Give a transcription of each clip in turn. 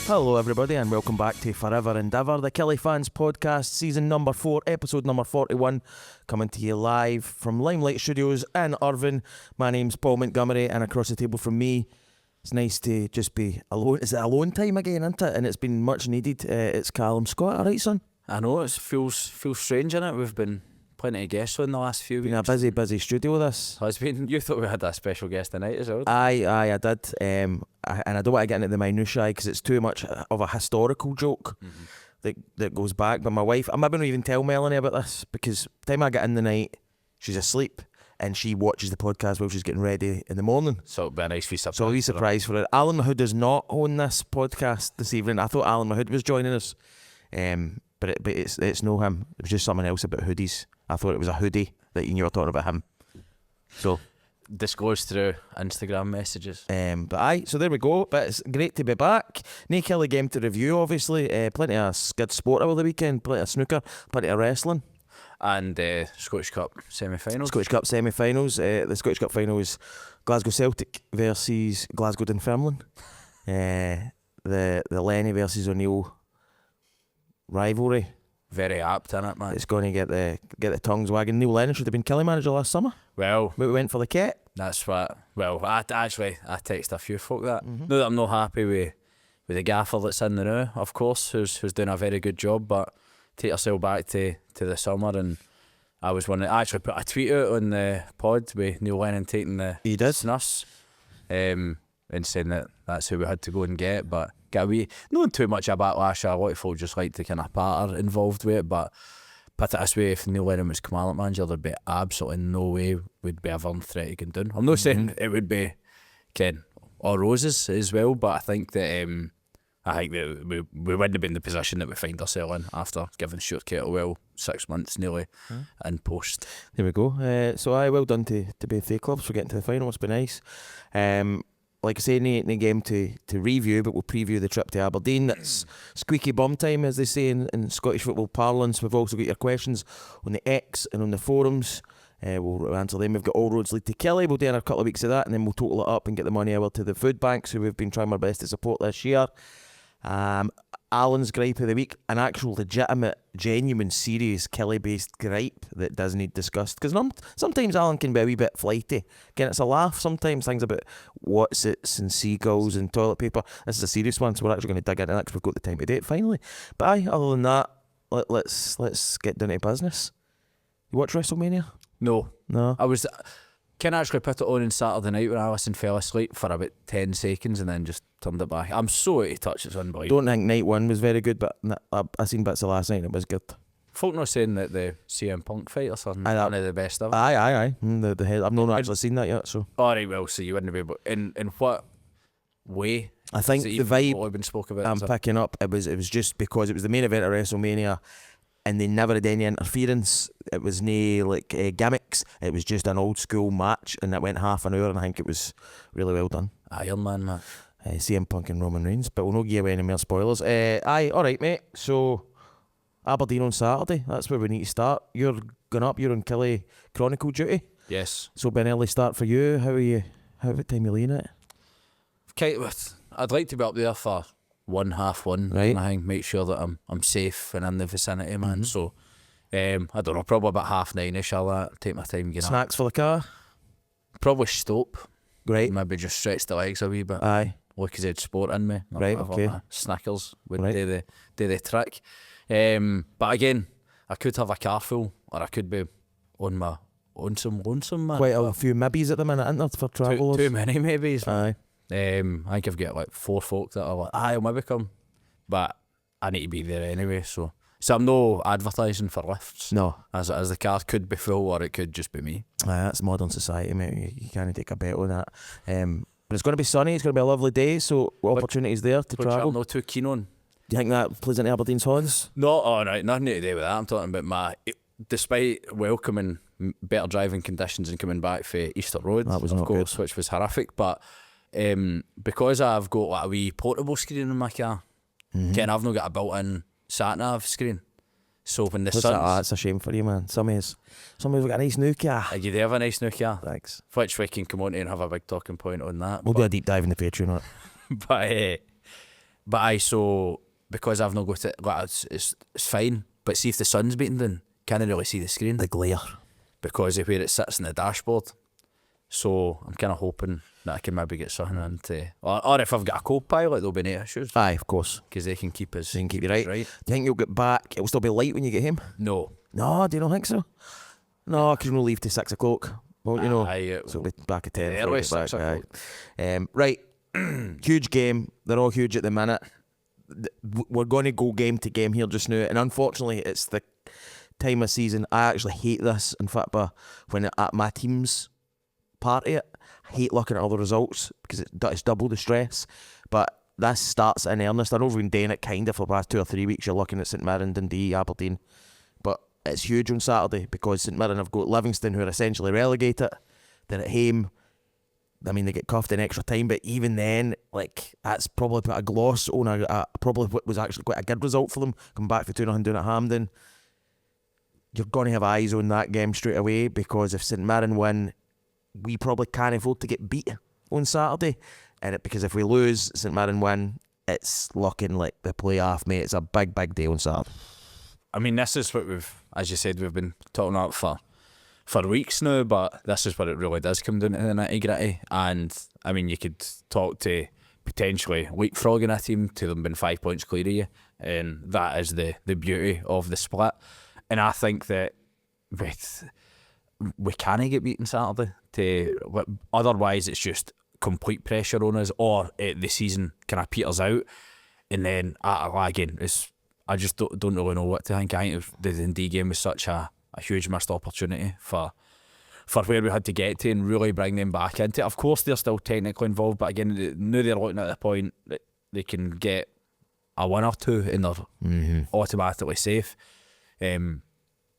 Hello everybody and welcome back to Forever Endeavour, the Killie Fans Podcast, season number 4, episode number 41, coming to you live from Limelight Studios in Irvine. My name's Paul Montgomery and across the table from me, it's nice to just be alone. Is it alone time again, isn't it? And it's been much needed. It's Callum Scott, alright son? I know, it feels strange, innit? We've been plenty of guests on the last few weeks. Been a busy studio this. Has been. You thought we had a special guest tonight as well? Aye, I did. And I don't want to get into the minutiae because it's too much of a historical joke that goes back. But my wife, I'm maybe not even tell Melanie about this because the time I get in the night, she's asleep and she watches the podcast while she's getting ready in the morning. So it'll be a nice wee surprise. So a wee surprise for her. Alan Mahood does not own this podcast this evening. I thought Alan Mahood was joining us, but it's no him. It was just something else about hoodies. I thought it was a hoodie that you were talking about him. So disclosed through Instagram messages. So there we go. But it's great to be back. No Killie game to review, obviously. Plenty of good sport over the weekend. Plenty of snooker, plenty of wrestling. And Scottish Cup semi-finals. Scottish Cup semi-finals. The Scottish Cup final is Glasgow Celtic versus Glasgow Dunfermline. The Lenny versus O'Neill rivalry. Very apt, innit, man? It's going to get the tongues wagging. Neil Lennon should have been Killie manager last summer. Well, but we went for the kit. That's what. Well, I text a few folk that. Not that I'm not happy with the gaffer that's in there now, of course, who's doing a very good job. But take yourself back to the summer, and I was one. I actually put a tweet out on the pod with Neil Lennon taking the snus, and saying that's who we had to go and get. But get a wee, not too much of a backlash. A lot of folk just like to kind of patter involved with it, but put it this way, if Neil Lennon was Kilmarnock manager, there'd be absolutely no way we'd be ever threat to go down. I'm not saying it would be all roses as well, but I think that we wouldn't have been in the position that we find ourselves in after giving Stuart Kettlewell 6 months nearly in post. There we go. So well done to both the clubs for getting to the final. It's been nice. Like I say, no game to review, but we'll preview the trip to Aberdeen. It's squeaky bum time, as they say in Scottish football parlance. We've also got your questions on the X and on the forums. We'll answer them. We've got All Roads Lead to Killie. We'll do a couple of weeks of that, and then we'll total it up and get the money over to the food banks, who we've been trying our best to support this year. Alan's gripe of the week, an actual legitimate, genuine, serious Killie-based gripe that does need discussed. Because sometimes Alan can be a wee bit flighty. Again, it's a laugh sometimes, things about what's-its and seagulls and toilet paper. This is a serious one, so we're actually going to dig into that because we've got the time to do it finally. But other than that, let's get down to business. You watch WrestleMania? No. I can actually put it on Saturday night when Alison fell asleep for about 10 seconds and then just turned it back. I'm so out of touch, it's unbelievable. Don't think night one was very good, but I seen bits of last night and it was good. Folk not saying that the CM Punk fight or something one of the best ever. Aye. The head. I've not actually seen that yet, so. Alright, well, so you wouldn't be able. In what way? I think the vibe been spoke about I'm picking up, it was just because it was the main event of WrestleMania and they never had any interference. It was no gimmicks. It was just an old school match and it went half an hour and I think it was really well done. Iron Man. CM Punk and Roman Reigns, but we'll not give away any more spoilers. Alright mate, so Aberdeen on Saturday, that's where we need to start. You're going up, you're on Killie Chronicle duty. Yes. So be an early start for you. What time are you leaving it? I'd like to be up there for 1:30, right? And I think make sure that I'm safe and in the vicinity, man. So I don't know, probably about 9:30ish. I'll take my time getting snacks for the car. Probably stop. Great. Maybe just stretch the legs a wee bit. Aye. Like I said, sport in me. Right. Okay. Snickers would do the trick. But again, I could have a car full, or I could be on some lonesome, man. Quite a few mibbies at the minute, isn't there, for travellers? Too many maybes. Aye. I think I've got 4 folk that are like, I'll maybe come, but I need to be there anyway. So I'm no advertising for lifts. No. As the car could be full, or it could just be me. Aye, that's modern society, mate. You can't take a bet on that. But it's going to be sunny. It's going to be a lovely day. So opportunities there to travel. I'm not too keen on. Do you think that plays into Aberdeen's horns? No, alright, nothing to do with that. I'm talking about despite welcoming better driving conditions and coming back for Easter Road, that was of not course, good. Which was horrific. But because I've got a wee portable screen in my car, and I've not got a built-in sat-nav screen. So when the sun's... That's a shame for you, man. Somebody's got a nice new car. You do have a nice new car. Thanks. Which we can come on to and have a big talking point on that. We'll do a deep dive in the Patreon on it. But so because I've not got it, like, it's fine. But see if the sun's beating down, can't really see the screen. The glare. Because of where it sits in the dashboard. So I'm kind of hoping that I can maybe get something into, or if I've got a co-pilot, there'll be no issues. Aye, of course. Because they can keep us. They can keep you right. right. Do you think you'll get back? It'll still be light when you get home? No. No, do you not think so? No, because we'll leave to 6 o'clock. Won't you know? Aye, So we'll be back at 10. the before we earliest get 6 back. o'clock. Aye. Right. Huge game. They're all huge at the minute. We're going to go game to game here just now. And unfortunately, it's the time of season. I actually hate this in football when at my team's part of it. I hate looking at all the results because it's double the stress. But this starts in earnest. I know we've been doing it kind of for the past 2 or 3 weeks. You're looking at St Mirren, Dundee, Aberdeen. But it's huge on Saturday because St Mirren have got Livingston, who are essentially relegated. They're at home. I mean, they get cuffed in extra time, but even then, like, that's probably put a gloss on probably what was actually quite a good result for them, coming back for 2-0 down at Hampden. You're going to have eyes on that game straight away because if St Mirren win, we probably can't afford to get beat on Saturday. Because if we lose, St Mirren win, it's looking like the playoff, mate. It's a big, big day on Saturday. I mean, this is what as you said, we've been talking about for weeks now, but this is what it really does come down to, the nitty-gritty. And, I mean, you could talk to potentially leapfrogging a team to them being 5 points clear of you, and that is the beauty of the split. And I think that we can't get beaten Saturday. Otherwise, it's just complete pressure on us, or the season kind of peters out. And then, again, I just don't really know what to think. I think the Dundee game was such a huge missed opportunity for where we had to get to and really bring them back into it. Of course, they're still technically involved, but again, now they're looking at the point that they can get a win or two and they're automatically safe.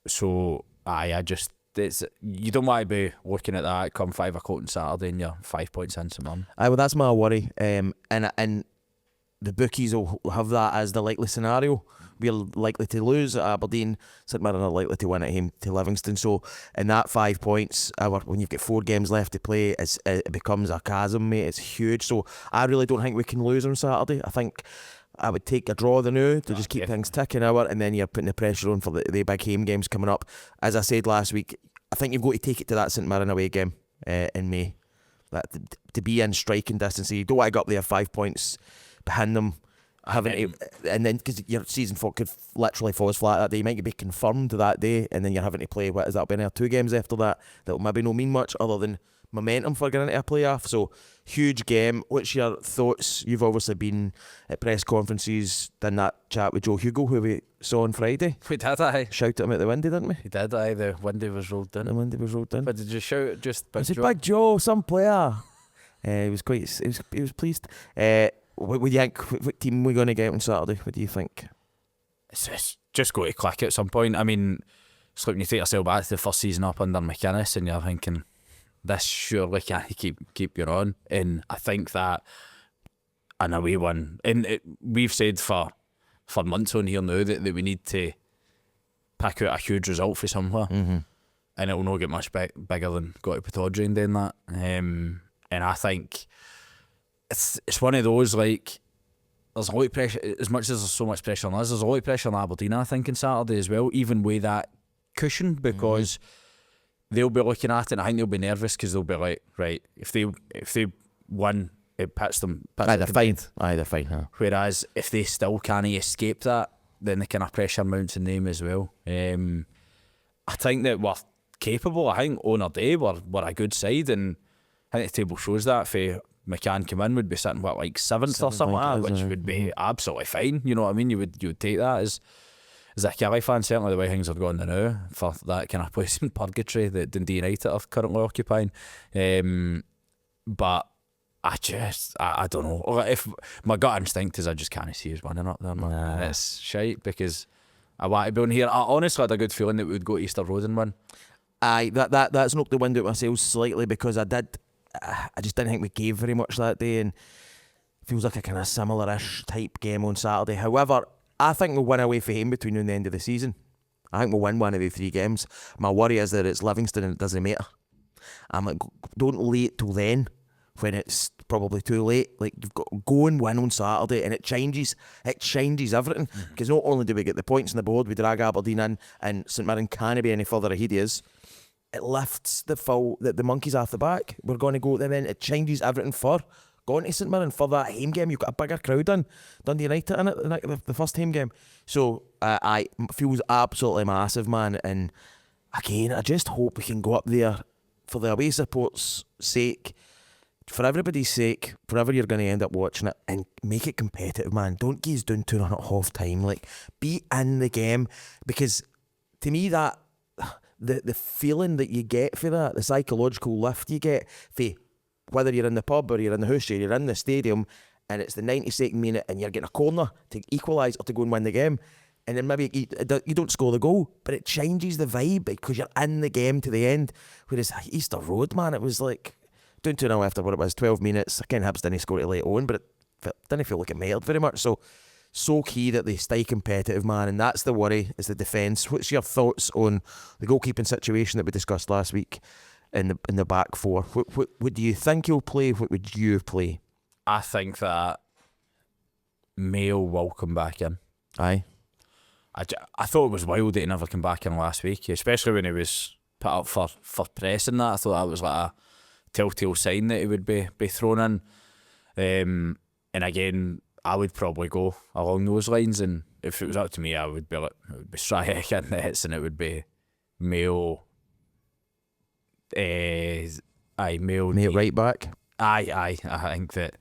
So, you don't want to be looking at that come 5 o'clock on Saturday and you're 5 points in some. Aye, well, that's my worry. And the bookies will have that as the likely scenario. We're likely to lose at Aberdeen. St Mirren are likely to win at home to Livingston. So in that 5 points, when you've got 4 games left to play, it becomes a chasm, mate. It's huge. So I really don't think we can lose on Saturday. I think I would take a draw the now to just keep things ticking out, and then you're putting the pressure on for the big home games coming up. As I said last week, I think you've got to take it to that St Mirren away game in May. That to be in striking distance, you don't want to go up there 5 points behind them, and then because your season could literally falls flat that day. You might be confirmed that day, and then you're having to play that'll be 2 games after that. That'll maybe not mean much other than momentum for getting into a playoff. So huge game. What's your thoughts? You've obviously been at press conferences, done that chat with Joe Hugo, who we saw on Friday. We did, aye. Shouted him out the window, didn't we? We did, aye. The window was rolled down. But did you shout it just Big Joe? Big Joe, some player. He was pleased. What do you think? What team are we going to get on Saturday? What do you think? It's just go to click at some point. I mean, it's like when you take yourself back to the first season up under McInnes and you're thinking, this surely can't keep you on. And I think that an away one, and we've said for months on here now that we need to pick out a huge result for somewhere, and it will not get much bigger than go to Pittodrie and doing that. And I think it's one of those, like, there's a lot of pressure. As much as there's so much pressure on us, there's a lot of pressure on Aberdeen, I think, on Saturday as well, even with that cushion, because they'll be looking at it and I think they'll be nervous because they'll be like, right, if they win, it pits them. Aye, they're fine. Aye, they're fine. Huh? Whereas if they still can't escape that, then the kind of pressure mounts on them as well. I think that we're capable. I think on our day we're a good side, and I think the table shows that. If McCann come in, would be sitting like 7th or something like that, which would be absolutely fine. You know what I mean? You would take that as a Killie fan, certainly the way things are going now, for that kind of place in purgatory that Dundee United are currently occupying. But I don't know. If my gut instinct is I just can't see us winning up there, man. Nah. It's shite because I want to be on here. I honestly had a good feeling that we would go to Easter Road and win. Aye, that's knocked the wind out of my sails slightly because I just didn't think we gave very much that day, and it feels like a kind of similar-ish type game on Saturday. However, I think we'll win away for home between now and the end of the season. I think we'll win one of the 3 games. My worry is that it's Livingston and it doesn't matter. I'm like, don't lay it till then when it's probably too late. Like, you've got to go and win on Saturday, and it changes everything. Because not only do we get the points on the board, we drag Aberdeen in, and St Mirren can't be any further ahead of us. It lifts the monkeys off the back. We're going to go to them in. It changes everything for going to St Mirren for that home game. You've got a bigger crowd in Dundee United in it, the first home game. So it feels absolutely massive, man. And again, I just hope we can go up there for the away support's sake, for everybody's sake, forever you're going to end up watching it, and make it competitive, man. Don't get us down 2-0 at half time. Like, be in the game, because to me that the feeling that you get for that, the psychological lift you get for whether you're in the pub or you're in the house or you're in the stadium, and it's the 92nd minute and you're getting a corner to equalise or to go and win the game, and then maybe you don't score the goal, but it changes the vibe because you're in the game to the end. Whereas Easter Road, man, it was like down 2-0 after what it was 12 minutes. Again, Hibs didn't score it late on, but it didn't feel like it mattered very much. So key that they stay competitive, man, and that's the worry, is the defence. What's your thoughts on the goalkeeping situation that we discussed last week in the back four? What do you think he'll play? What would you play? I think that Mayo will come back in. Aye. I thought it was wild that he never came back in last week, especially when he was put up for press and that. I thought that was like a telltale sign that he would be thrown in. And again, I would probably go along those lines, and if it was up to me, it would be Stryek in nets, and it would be Mayo. Mayo right back. I think that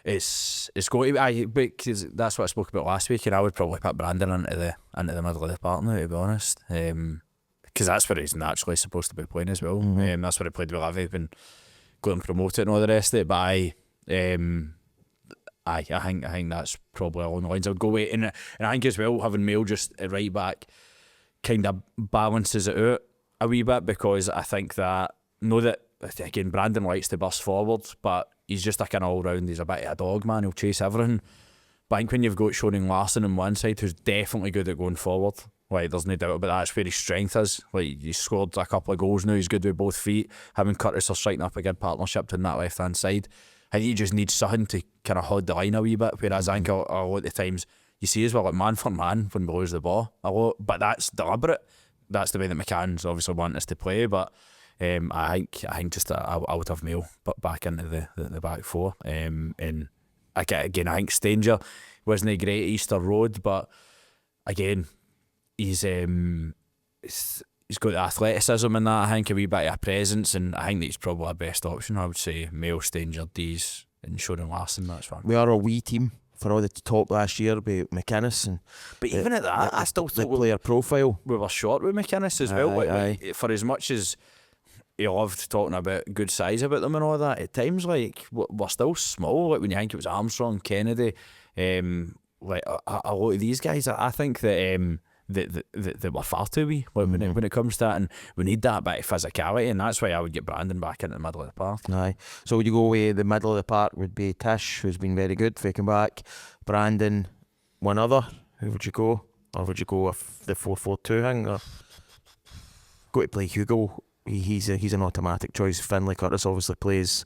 it's going to be, because that's what I spoke about last week, and I would probably put Brandon into the middle of the park now, to be honest, because that's where he's naturally supposed to be playing as well. That's where he played with Levy, been going promoted and all the rest of it. But I think that's probably along the lines I would go with, and I think as well having Mail just at right back kind of balances it out a wee bit, because I think that again, Brandon likes to burst forward, but he's just like an all-round, he's a bit of a dog, man, he'll chase everything. But I think when you've got Shoning Larson on one side, who's definitely good at going forward, like, there's no doubt about that, it's where his strength is. Like, he's scored a couple of goals now, he's good with both feet. Him and Curtis are striking up a good partnership on that left-hand side. I think he just needs something to kind of hold the line a wee bit, whereas I think a lot of the times you see as well, like, man for man when we lose the ball a lot, but that's deliberate. That's the way that McCann's obviously want us to play, but I think just I would have Mail back into the back four. And again, I think Stanger wasn't a great Easter Road, but again, he's got the athleticism in that. I think a wee bit of a presence, and I think that he's probably our best option. I would say Mail, Stanger, Dees, and Shonen Larson. That's fine. We are a wee team for all the top last year with McInnes, but even at that, I still thought the player profile we were short with McInnes as well. Aye. For as much as he loved talking about good size about them and all that, at times, like, we're still small. Like, when you think it was Armstrong, Kennedy, like a lot of these guys, I think that that we're far too wee when it comes to that, and we need that bit of physicality, and that's why I would get Brandon back into the middle of the park. Aye. So would you go away the middle of the park would be Tish, who's been very good, faking back, Brandon, one other, who would you go? Or would you go with the 4-4-2 thing, or go to play Hugo? He's an automatic choice. Finlay Curtis obviously plays,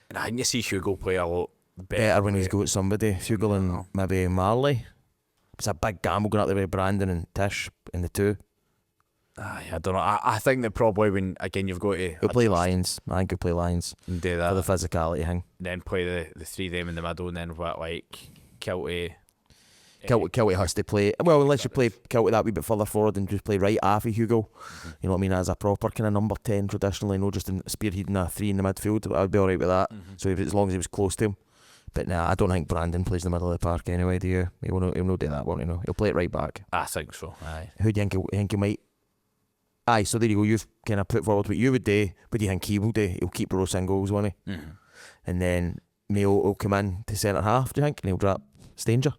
and I think you see Hugo play a lot better when he's got somebody. Hugo and maybe Marley. It's a big gamble going out there with Brandon and Tish in the two. I don't know. I think that probably when, again, you've got to... He'll play Lions. I think he'll play Lions. And do that. For the physicality thing. Then play the three of them in the middle, and then what, like, Kiltie... Kiltie has to play... Well, unless you play Kiltie that wee bit further forward and just play right half of Hugo. You know what I mean? As a proper kind of number 10 traditionally, no just in spearheading a 3 in the midfield. I'd be alright with that. So as long as he was close to him. But nah, I don't think Brandon plays in the middle of the park anyway, do you? He'll not do that, won't he? No? He'll play it right back. I think so, aye. Who do you think he might... Aye, so there you go, you've kind of put forward what you would do. What do you think he will do? He'll keep Ross in goals, won't he? And then Mayo will come in to centre half, do you think? And he'll drop Stanger?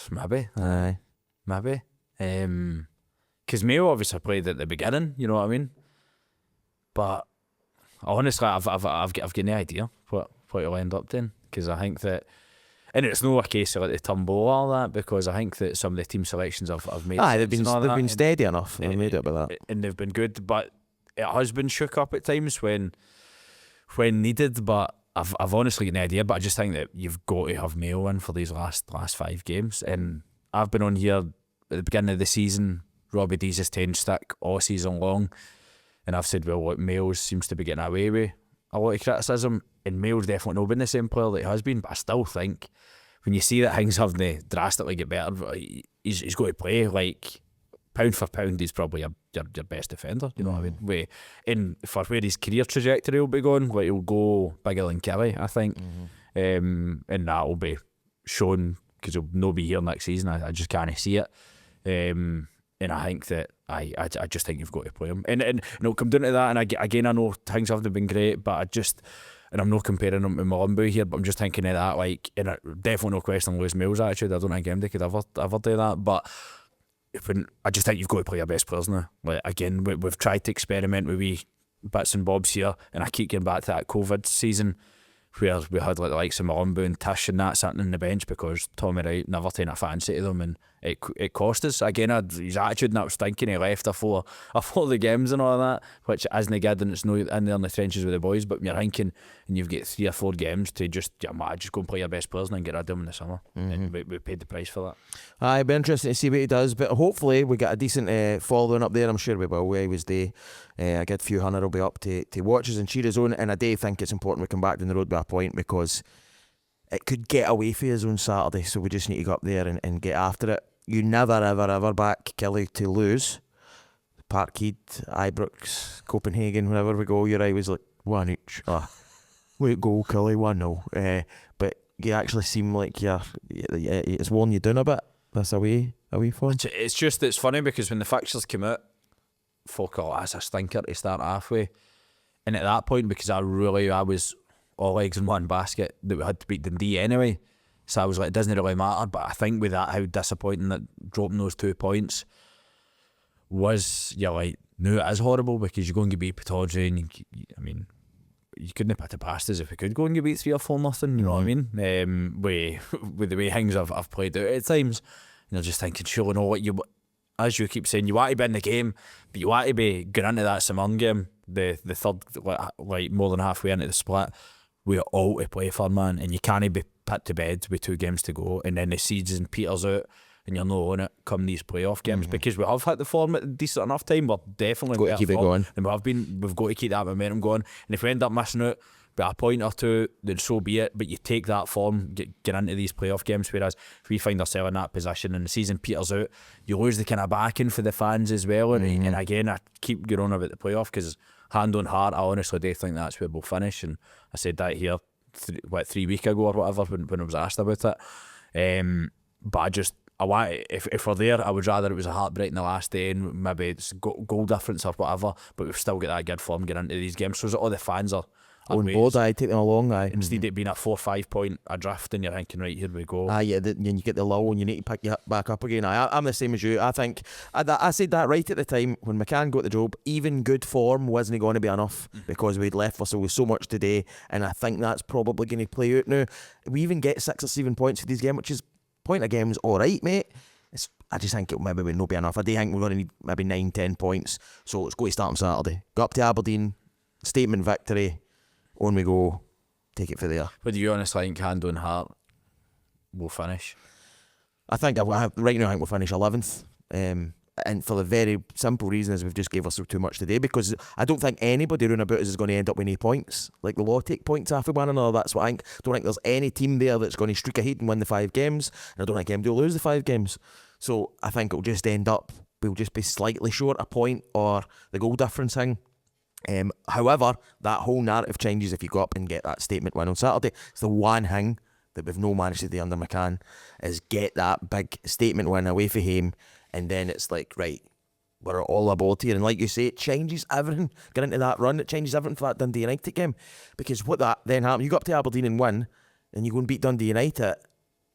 Maybe. Aye. Maybe. Because Mayo obviously played at the beginning, you know what I mean? But honestly, I've got no idea what he'll end up doing. Because I think that, and it's no a case of like the tumble or all that, because I think that some of the team selections have made. Aye, they've been steady enough. They've made it about that, and they've been good. But it has been shook up at times when needed. But I've honestly got no idea, but I just think that you've got to have Mayo in for these last 5 games. And I've been on here at the beginning of the season, Robbie Dees has taken stick all season long, and I've said, well, look, Mayo seems to be getting away with a lot of criticism, and Mayo's definitely not been the same player that he has been, but I still think when you see that things have to drastically get better, he's got to play. Like, pound for pound, he's probably your best defender, you know what I mean? And for where his career trajectory will be going, like, he'll go bigger than Killie, I think. And that will be shown, because he'll not be here next season. I just can't see it. And I think that I just think you've got to play him. And it'll come down to that, and again, I know things haven't been great, but I just, and I'm not comparing him to Mulumbu here, but I'm just thinking of that, like, and definitely no question on Lewis Mills' attitude. I don't think MD could ever do that, but I just think you've got to play your best players now. Like, again, we've tried to experiment with wee bits and bobs here, and I keep getting back to that COVID season where we had like the likes of Mulumbu and Tish and that sitting on the bench because Tommy Wright never taken a fancy to them, and it cost us. Again, his attitude and that was stinking. He left after the games and all that, which isn't good, and it's no in there in the trenches with the boys, but you're thinking, and you've got 3 or 4 games to just go and play your best players and then get rid of them in the summer. And we paid the price for that. It'd be interesting to see what he does, but hopefully we get a decent following up there. I'm sure we will. We always do. A good few hundred will be up to watch us and cheer us on, and I do think it's important we come back down the road by a point, because it could get away for us on Saturday, so we just need to go up there and get after it. You never ever back Killie to lose. Parkhead, Ibrox, Copenhagen, wherever we go, you're always like 1 each. We go Killie 1-0. But you actually seem like it's worn you down a bit. That's away fun. It's funny because when the fixtures come out, folk are, that's a stinker to start halfway. And at that point, because I was all eggs in one basket, that we had to beat Dundee anyway. So I was like, it doesn't really matter. But I think with that, how disappointing that dropping those 2 points was, you're like, no, it is horrible, because you're going to beat Pittodrie, and you couldn't have put it past us if we could go and get beat 3 or 4-0, you know what I mean? With the way things I've played out at times, and you're just thinking, surely no, what you, as you keep saying, you want to be in the game, but you want to be going into that Simon game, the third, like more than halfway into the split, we're all to play for, man, and you can't be put to bed with 2 games to go, and then the season peters out, and you're not on it come these playoff games, because we have hit the form at a decent enough time. We're definitely got to keep it going, and we've got to keep that momentum going. And if we end up missing out by a point or 2, then so be it. But you take that form, get into these playoff games. Whereas if we find ourselves in that position and the season peters out, you lose the kind of backing for the fans as well. And again, I keep going on about the playoff, because hand on heart, I honestly do think that's where we'll finish. And I said that here 3 weeks ago or whatever when I was asked about it. But I want, if we're there, I would rather it was a heartbreak in the last day and maybe it's goal difference or whatever, but we've still got that good form getting into these games, so that all the fans are on board. Take them along. Instead of it being a 4-5 point adrift, and you're thinking, right, here we go. And you get the lull and you need to pick you back up again. I'm the same as you. I think I said that right at the time when McCann got the job. Even good form wasn't going to be enough, because we'd left us with so much today, and I think that's probably going to play out now. We even get 6 or 7 points for these games, which is point of game's alright, mate. I just think it maybe will not be enough. I do think we're going to need maybe 9-10 points. So let's go to start on Saturday. Go up to Aberdeen, statement victory, on we go, take it for there. But do you honestly think, hand on heart, we'll finish? I think right now I think we'll finish 11th. And for the very simple reason is we've just gave ourselves too much today, because I don't think anybody around about us is going to end up with any points. Like the law take points off of one another. That's what I think. Don't think there's any team there that's going to streak ahead and win the 5 games. And I don't think MD will lose the 5 games. So I think it'll just end up, we'll just be slightly short a point or the goal difference thing. However, that whole narrative changes if you go up and get that statement win on Saturday. It's the one thing that we've no managed to do under McCann, is get that big statement win away from him. And then it's like, right, we're all aboard here. And like you say, it changes everything. Get into that run, it changes everything for that Dundee United game. Because what that then happens, you go up to Aberdeen and win, and you go and beat Dundee United,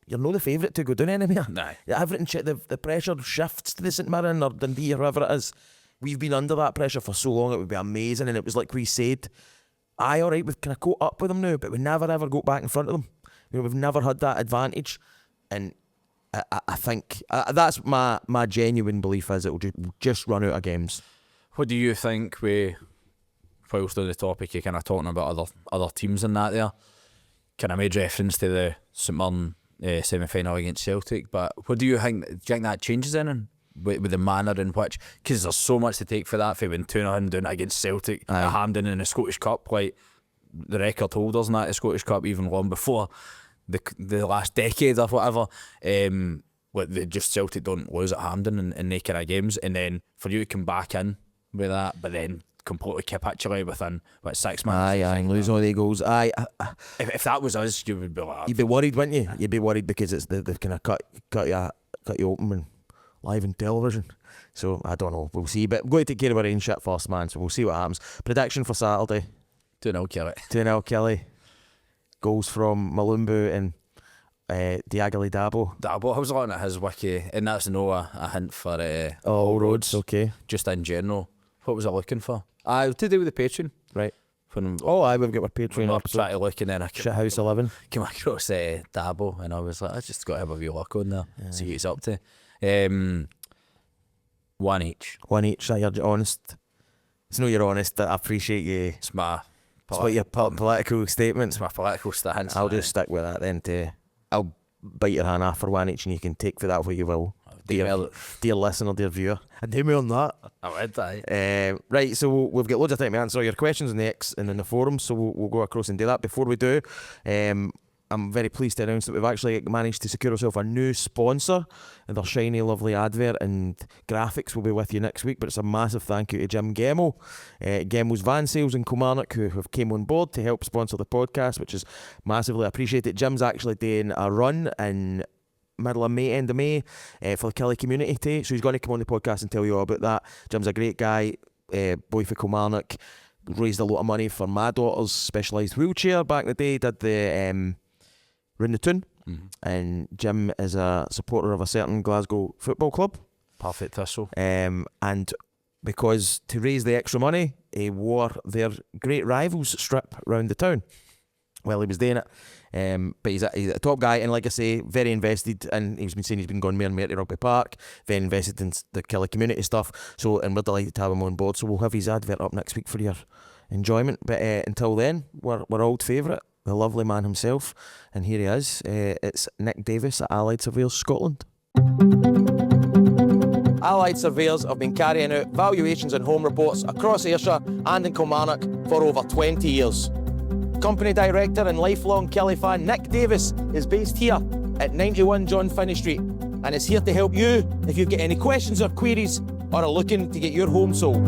you're not the favourite to go down anymore. Nah. Everything, the pressure shifts to the St Mirren or Dundee or whoever it is. We've been under that pressure for so long, it would be amazing. And it was like we said, alright, we've kind of caught up with them now, but we never ever go back in front of them. We've never had that advantage. And I think that's my genuine belief, is it will just run out of games. What do you think whilst on the topic, you're kind of talking about other teams and that there. Kind of made reference to the St Mirren semi-final against Celtic, but what do you think? Do you think that changes anything with the manner in which? Because there's so much to take for that. For when 2-0 doing it against Celtic at Hampden in the Scottish Cup, like the record holders in that the Scottish Cup, even long before the last decade or whatever. They just Celtic don't lose at Hampden in they kind of games, and then for you to come back in with that, but then completely capitulate within 6 months. Aye, lose all the goals. If that was us, you would be like, you'd be worried, wouldn't you? You'd be worried because it's they've kind of cut you open and live on television. So I don't know. We'll see. But we're going to take care of our own shit first, man. So we'll see what happens. Prediction for Saturday: 2-0 Killie. 2-0 Killie. Goals from Malumbu and Diagali Dabo. I was looking at his wiki, and that's no a hint for all roads. Okay. Just in general. What was I looking for? To do with the Patreon. Right. When we've got our Patreon episode. Trying to look, and then I Shithouse 11 came across Dabo, and I was like, I just got to have a wee look on there, see what he's up to. 1 each. 1 each. You're honest. It's no, you're honest. I appreciate you. It's my your political statements. It's my political stance. I'll just stick with that then. I'll bite your hand off for 1 each, and you can take for that what you will. Dear listener, dear viewer. I do more than that. I would, aye. Right, so we've got loads of time to answer all your questions on the X and in the forum, so we'll go across and do that. Before we do, I'm very pleased to announce that we've actually managed to secure ourselves a new sponsor, and their shiny, lovely advert and graphics will be with you next week. But it's a massive thank you to Jim Gemmell, Gemmell's Van Sales in Kilmarnock, who have came on board to help sponsor the podcast, which is massively appreciated. Jim's actually doing a run in middle of May, end of May, for the Killie community day, so he's going to come on the podcast and tell you all about that. Jim's a great guy, boy for Kilmarnock, raised a lot of money for my daughter's specialised wheelchair back in the day, did the Round the Toon, and Jim is a supporter of a certain Glasgow football club, Perfect Thistle, and because to raise the extra money, he wore their great rivals strip round the town while he was doing it. But he's a top guy, and like I say, very invested, and he's been saying he's been going more and more to Rugby Park, very invested in the Killie community stuff, so, and we're delighted to have him on board. So we'll have his advert up next week for your enjoyment, but until then, we're old favourite, the lovely man himself, and here he is. It's Nick Davis at Allied Surveyors Scotland. Allied Surveyors have been carrying out valuations and home reports across Ayrshire and in Kilmarnock for over 20 years. Company director and lifelong Killie fan Nick Davis is based here at 91 John Finnie Street and is here to help you if you've got any questions or queries or are looking to get your home sold.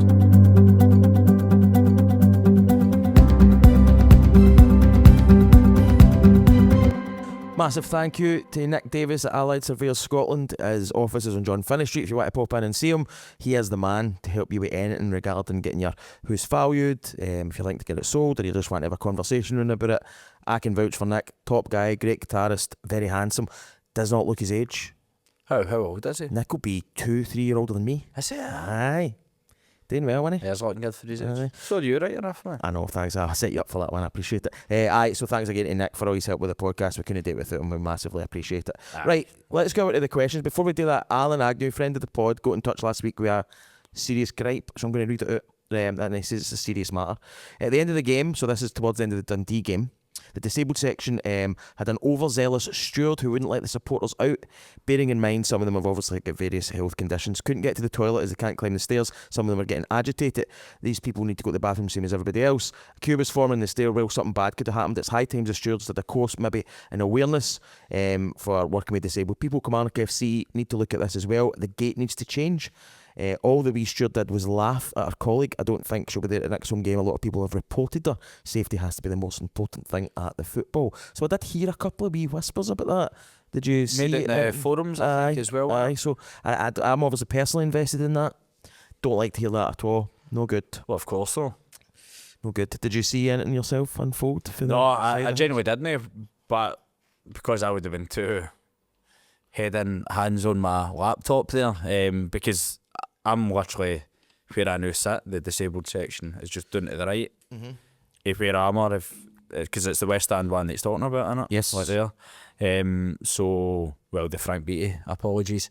Massive thank you to Nick Davis at Allied Surveyors Scotland. His office is on John Finnie Street. If you want to pop in and see him, he is the man to help you with anything regarding getting your house valued. If you like to get it sold or you just want to have a conversation around about it, I can vouch for Nick. Top guy, great guitarist, very handsome. Does not look his age. How old is he? Nick will be 2-3 years older than me. Is he? Aye. Doing well, wasn't he? Yeah, he's looking good for his age. So you're right enough, man. I know, thanks. I set you up for that one. I appreciate it. Aye, so thanks again to Nick for all his help with the podcast. We couldn't do it without him. We massively appreciate it. Right, let's go into the questions. Before we do that, Alan Agnew, friend of the pod, got in touch last week with a serious gripe, so I'm going to read it out. And he says it's a serious matter. At the end of the game, so this is towards the end of the Dundee game, the disabled section had an overzealous steward who wouldn't let the supporters out, bearing in mind some of them have obviously got various health conditions, couldn't get to the toilet as they can't climb the stairs, some of them are getting agitated. These people need to go to the bathroom same as everybody else. A queue was forming in the stairwell, something bad could have happened. It's high time the stewards did a course, maybe an awareness for working with disabled people. Kilmarnock FC need to look at this as well. The gate needs to change. All the wee steward did was laugh at her colleague. I don't think she'll be there at the next home game. A lot of people have reported her. Safety has to be the most important thing at the football. So I did hear a couple of wee whispers about that. Did you see it in the forums, I think, as well? Aye, so I'm obviously personally invested in that. Don't like to hear that at all. No good. Well, of course, though. No good. Did you see anything yourself unfold? For no, I genuinely didn't. But because I would have been too head in, hands on my laptop there, because I'm literally where I now sit. The disabled section is just down to the right. If where I'm at, because it's the West Stand one that he's talking about, isn't it? Yes. Right there. So, well, the Frank Beattie apologies.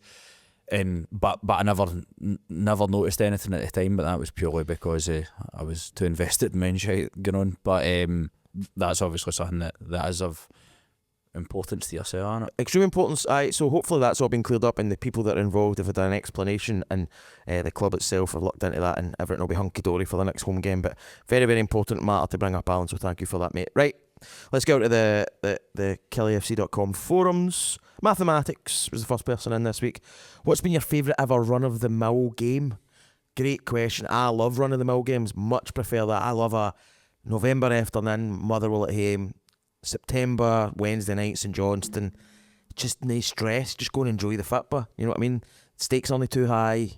But I never noticed anything at the time, but that was purely because I was too invested in men's shite going on. But that's obviously something that is of importance to yourself, isn't it? Extreme importance. Aye, so hopefully that's all been cleared up, and the people that are involved have had an explanation, and the club itself have looked into that, and everything will be hunky dory for the next home game. But very, very important matter to bring up, Alan. So thank you for that, mate. Right, let's go to the KillieFC.com forums. Mathematics was the first person in this week. What's been your favourite ever run of the mill game? Great question. I love run of the mill games. Much prefer that. I love a November afternoon, Motherwell at home, September, Wednesday night, St Johnstone. Just no stress. Just go and enjoy the football. You know what I mean? Stakes aren't too high.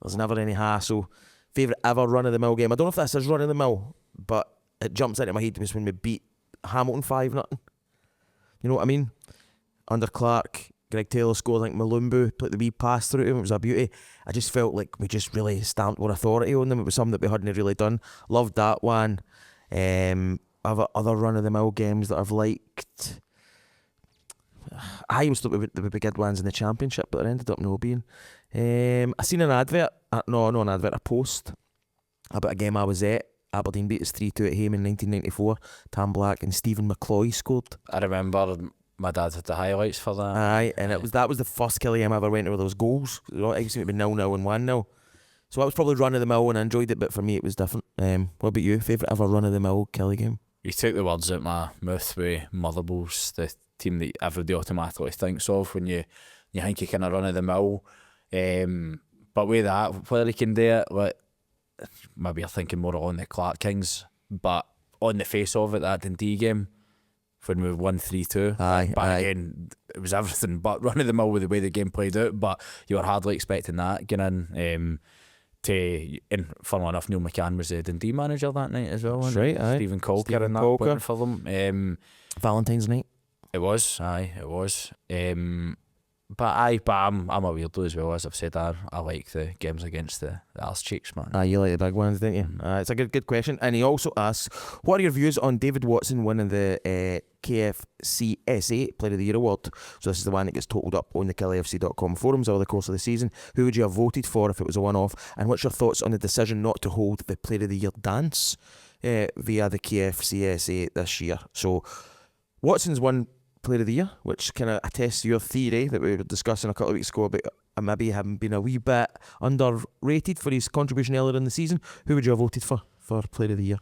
There's never any hassle. Favourite ever run of the mill game. I don't know if this is run of the mill, but it jumps into my head was when we beat Hamilton 5-0. You know what I mean? Under Clark, Greg Taylor scored, I think Malumbu put the wee pass through to him. It was a beauty. I just felt like we just really stamped our authority on them. It was something that we hadn't really done. Loved that one. Other run of the mill games that I've liked. I used to be the good ones in the Championship, but it ended up no being. I seen an advert, a post about a game I was at. Aberdeen beat us 3-2 at home in 1994. Tam Black and Stephen McCloy scored. I remember my dad had the highlights for that. Aye, and that was the first Killie game I ever went to with those goals. It used to be 0-0 and 1-0. So I was probably run of the mill and I enjoyed it, but for me it was different. What about you? Favourite ever run of the mill Killie game? You took the words out my mouth with Motherwell's, the team that everybody automatically thinks of when you think you kind of run of the mill. But with that, whether he can do it, like, maybe you're thinking more along the Clark Kings, but on the face of it, that Dundee game, when we won 3-2. But again, it was everything but run of the mill with the way the game played out, but you were hardly expecting that going in. And funnily enough, Neil McCann was the Dundee manager that night as well. That's right, aye. Stephen Colker and that point for them. Valentine's night. It was. But I'm a weirdo as well, as I've said. I like the games against the arse cheeks, man. You like the big ones, don't you? It's a good question. And he also asks, what are your views on David Watson winning the KFCSA Player of the Year award? So this is the one that gets totaled up on the KillieFC.com forums over the course of the season. Who would you have voted for if it was a one-off? And what's your thoughts on the decision not to hold the Player of the Year dance via the KFCSA this year? So Watson's won Player of the Year, which kind of attests your theory that we were discussing a couple of weeks ago about maybe having been a wee bit underrated for his contribution earlier in the season. Who would you have voted for Player of the Year?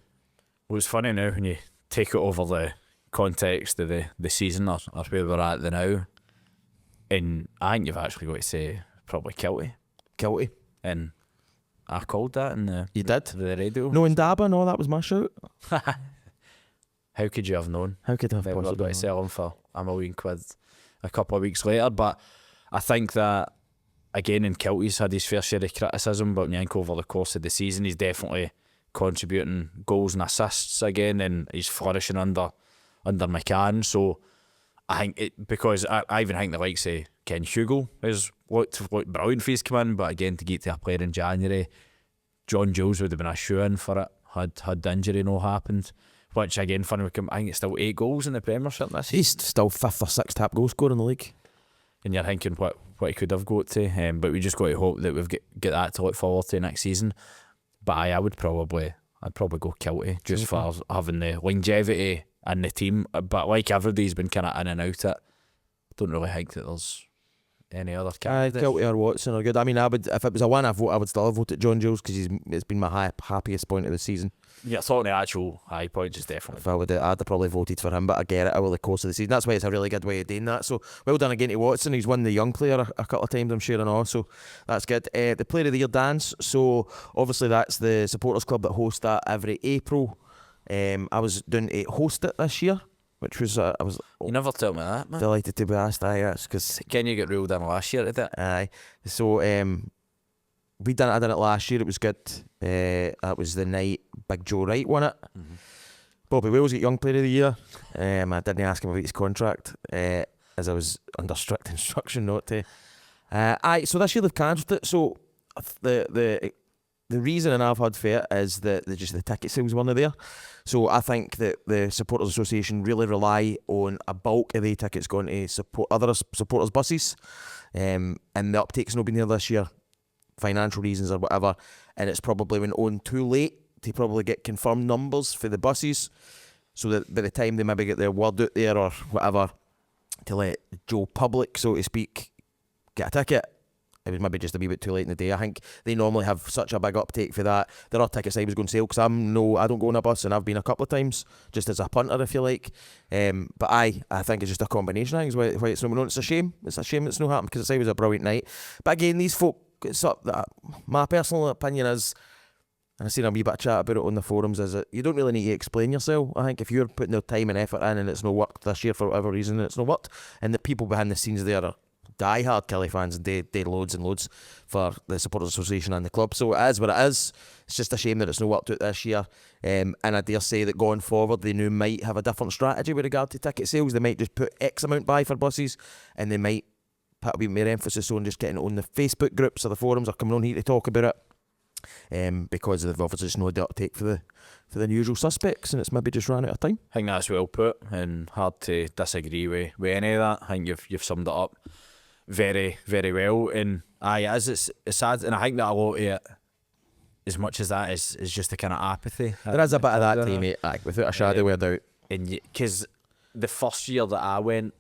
Well, it's funny now when you take it over the context of the season or where we're at now, and I think you've actually got to say probably Kiltie. And I called that in the You did? the radio. No, in Daba, no, that was my shout. How could you have known? How could I have They were possibly going to sell him for £1 million a couple of weeks later. But I think that, again, in Kiltie's had his fair share of criticism, but when you think over the course of the season, he's definitely contributing goals and assists again, and he's flourishing under McCann. So I think because I even think the likes of Ken Hugo has looked brilliant for his come in, but again, to get to a player in January, John Jules would have been a shoe-in for it had the injury no happened. Which again, funny, I think it's still 8 goals in the Premiership this season. He's still 5th or 6th top goal scorer in the league. And you're thinking what he could have got to, but we just got to hope that we've get that to look forward to next season. But I'd probably go Kiltie just for having the longevity in the team. But like everybody's been kind of in and out it, I don't really think that there's any other candidates. Kiltie or Watson are good. I mean, I would, if it was a one I would still have voted John Jules because it's been my happiest point of the season. Yeah, thought the actual high points is definitely. If I'd have probably voted for him, but I get it over the course of the season. That's why it's a really good way of doing that. So well done again to Watson. He's won the young player a couple of times, I'm sure, and all. So that's good. The Player of the Year dance. So obviously that's the supporters club that hosts that every April. I was doing to host it this year, which was I was. You never told me that, man. Delighted to be asked. Aye, that's because Can you get ruled in last year, did it? Aye. So I done it last year. It was good. That was the night Big Joe Wright won it. Mm-hmm. Bobby Wales got Young Player of the Year. I didn't ask him about his contract, as I was under strict instruction not to. So this year they've cancelled it. So the reason, and I've had for it, is that just the ticket sales weren't there. So I think that the Supporters Association really rely on a bulk of the tickets going to support other supporters' buses. and the uptake's not been there this year, financial reasons or whatever, and it's probably went on too late to probably get confirmed numbers for the buses, so that by the time they maybe get their word out there or whatever, to let Joe Public, so to speak, get a ticket, it was maybe just a wee bit too late in the day. I think they normally have such a big uptake for that. There are tickets I was going to sell, because I don't go on a bus, and I've been a couple of times just as a punter, if you like. But I think it's just a combination of things why it's not known. It's a shame. It's a shame it's not happened, because it was a brilliant night. But again, these folk, my personal opinion is, and I've seen a wee bit of chat about it on the forums, is that you don't really need to explain yourself. I think if you're putting the time and effort in and it's not worked this year for whatever reason, it's not worked, and the people behind the scenes there are die-hard Killie fans and they loads and loads for the Supporters Association and the club. So it is what it is. It's just a shame that it's not worked out this year. And I dare say that going forward, they now might have a different strategy with regard to ticket sales. They might just put X amount by for buses, and they might put a wee more emphasis on just getting it on the Facebook groups or the forums, or coming on here to talk about it. Because they've obviously just no uptake for the usual suspects, and it's maybe just ran out of time. I think that's well put, and hard to disagree with any of that. I think you've summed it up very, very well. And it's sad, and I think that a lot of it, as much as that is just a kind of apathy. There is a bit of that to mate, without a shadow of a doubt. And because the first year that I went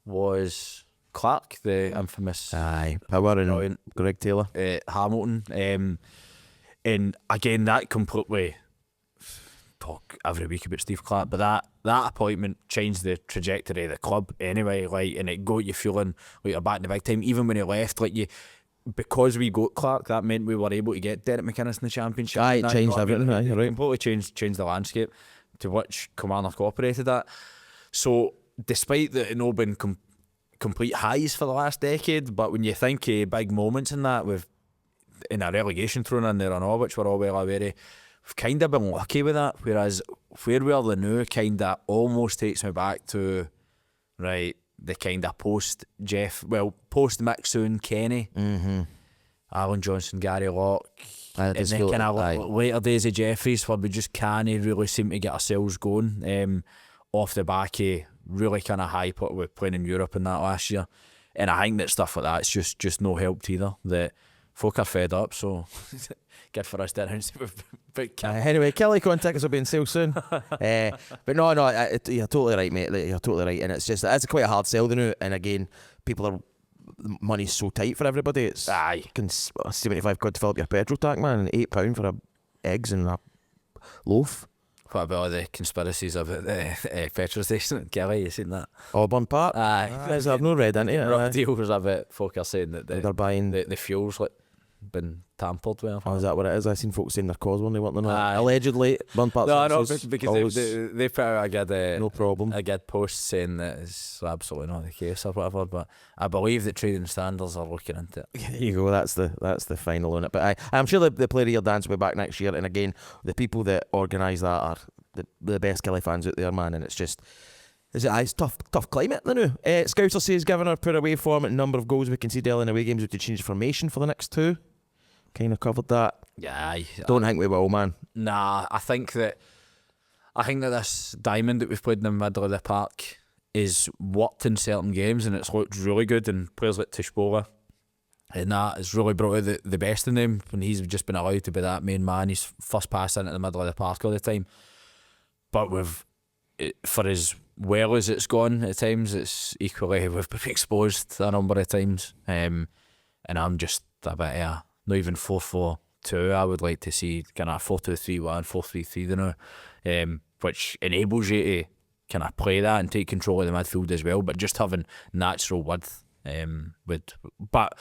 was Clark, the infamous Power and Greg Taylor, Hamilton, and again that completely, talk every week about Steve Clark, but that appointment changed the trajectory of the club anyway, like, and it got you feeling like you're back in the big time. Even when he left, like, because we got Clark, that meant we were able to get Derek McInnes in the Championship. It changed everything. You're right. Completely changed the landscape, to which Kilmarnock cooperated at. So despite that it not been complete highs for the last decade, but when you think of big moments in that, with in a relegation thrown in there and all, which we're all well aware of, we've kind of been lucky with that. Whereas where we are now kind of almost takes me back to the kind of post Mick Soon, Kenny, Alan Johnson, Gary Locke, and then kind of later days of Jeffries, where we just can't really seem to get ourselves going off the back of really kind of hype with playing in Europe and that last year. And I think that stuff like that's just no helped either. That folk are fed up, so good for us to announce it. Anyway, Killie tickets will be in sale soon. But no, you're totally right, mate. You're totally right, and it's quite a hard sell now. And again, money's so tight for everybody. It's 75 quid to fill up your petrol tank, man, and £8 for eggs and a loaf. What about all the conspiracies about the petrol station at Killie? You seen that? Auburn Park? I've not read into it. Rough deals about folk are saying that they're buying the fuel's been tampered with. Is that what it is? I've seen folks saying they're caused when they weren't. Allegedly, Auburn Park. No, because they put out no problem. a good post saying that it's absolutely not the case or whatever. But I believe that trading standards are looking into it. There you go. That's the final on it. But I'm sure the Player of the Year dance will be back next year. And again, the people that organise that are the best Killie fans out there, man. And it's just. It's tough climate now. Scouser says Governor put away form at number of goals we conceded in away games. We could change formation for the next two. Kind of covered that. Yeah, don't think we will, man. Nah, I think that this diamond that we've played in the middle of the park is worked in certain games, and it's looked really good. And players like Tishbola and that has really brought out the best in them when he's just been allowed to be that main man. He's first pass into the middle of the park all the time. But for as well as it's gone at times, it's equally we've been exposed a number of times. And I'm just a bit not even 4-4-2. I would like to see kind of 4-2-3-1, 4-3-3 now, which enables you to kind of play that and take control of the midfield as well. But just having natural width but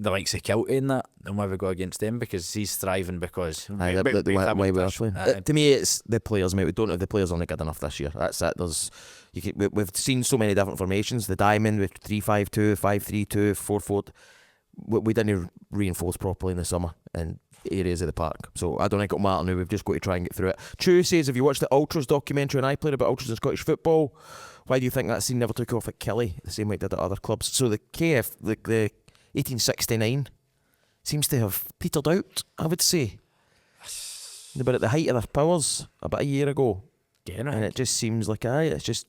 the likes of Kiltie in that, and why we go against them, because he's thriving because to me it's the players, mate. We don't have the players on it good enough this year. That's it. We've seen so many different formations. The diamond with 3-5-2, 5-3-2, 4-4. We didn't reinforce properly in the summer in areas of the park, so I don't think it'll matter now. We've just got to try and get through it. Chu says, have you watched the Ultras documentary and I played about Ultras in Scottish football? Why do you think that scene never took off at Killie the same way it did at other clubs? So the KF, the 1869 seems to have petered out, I would say. They were at the height of their powers about a year ago, and it just seems like it's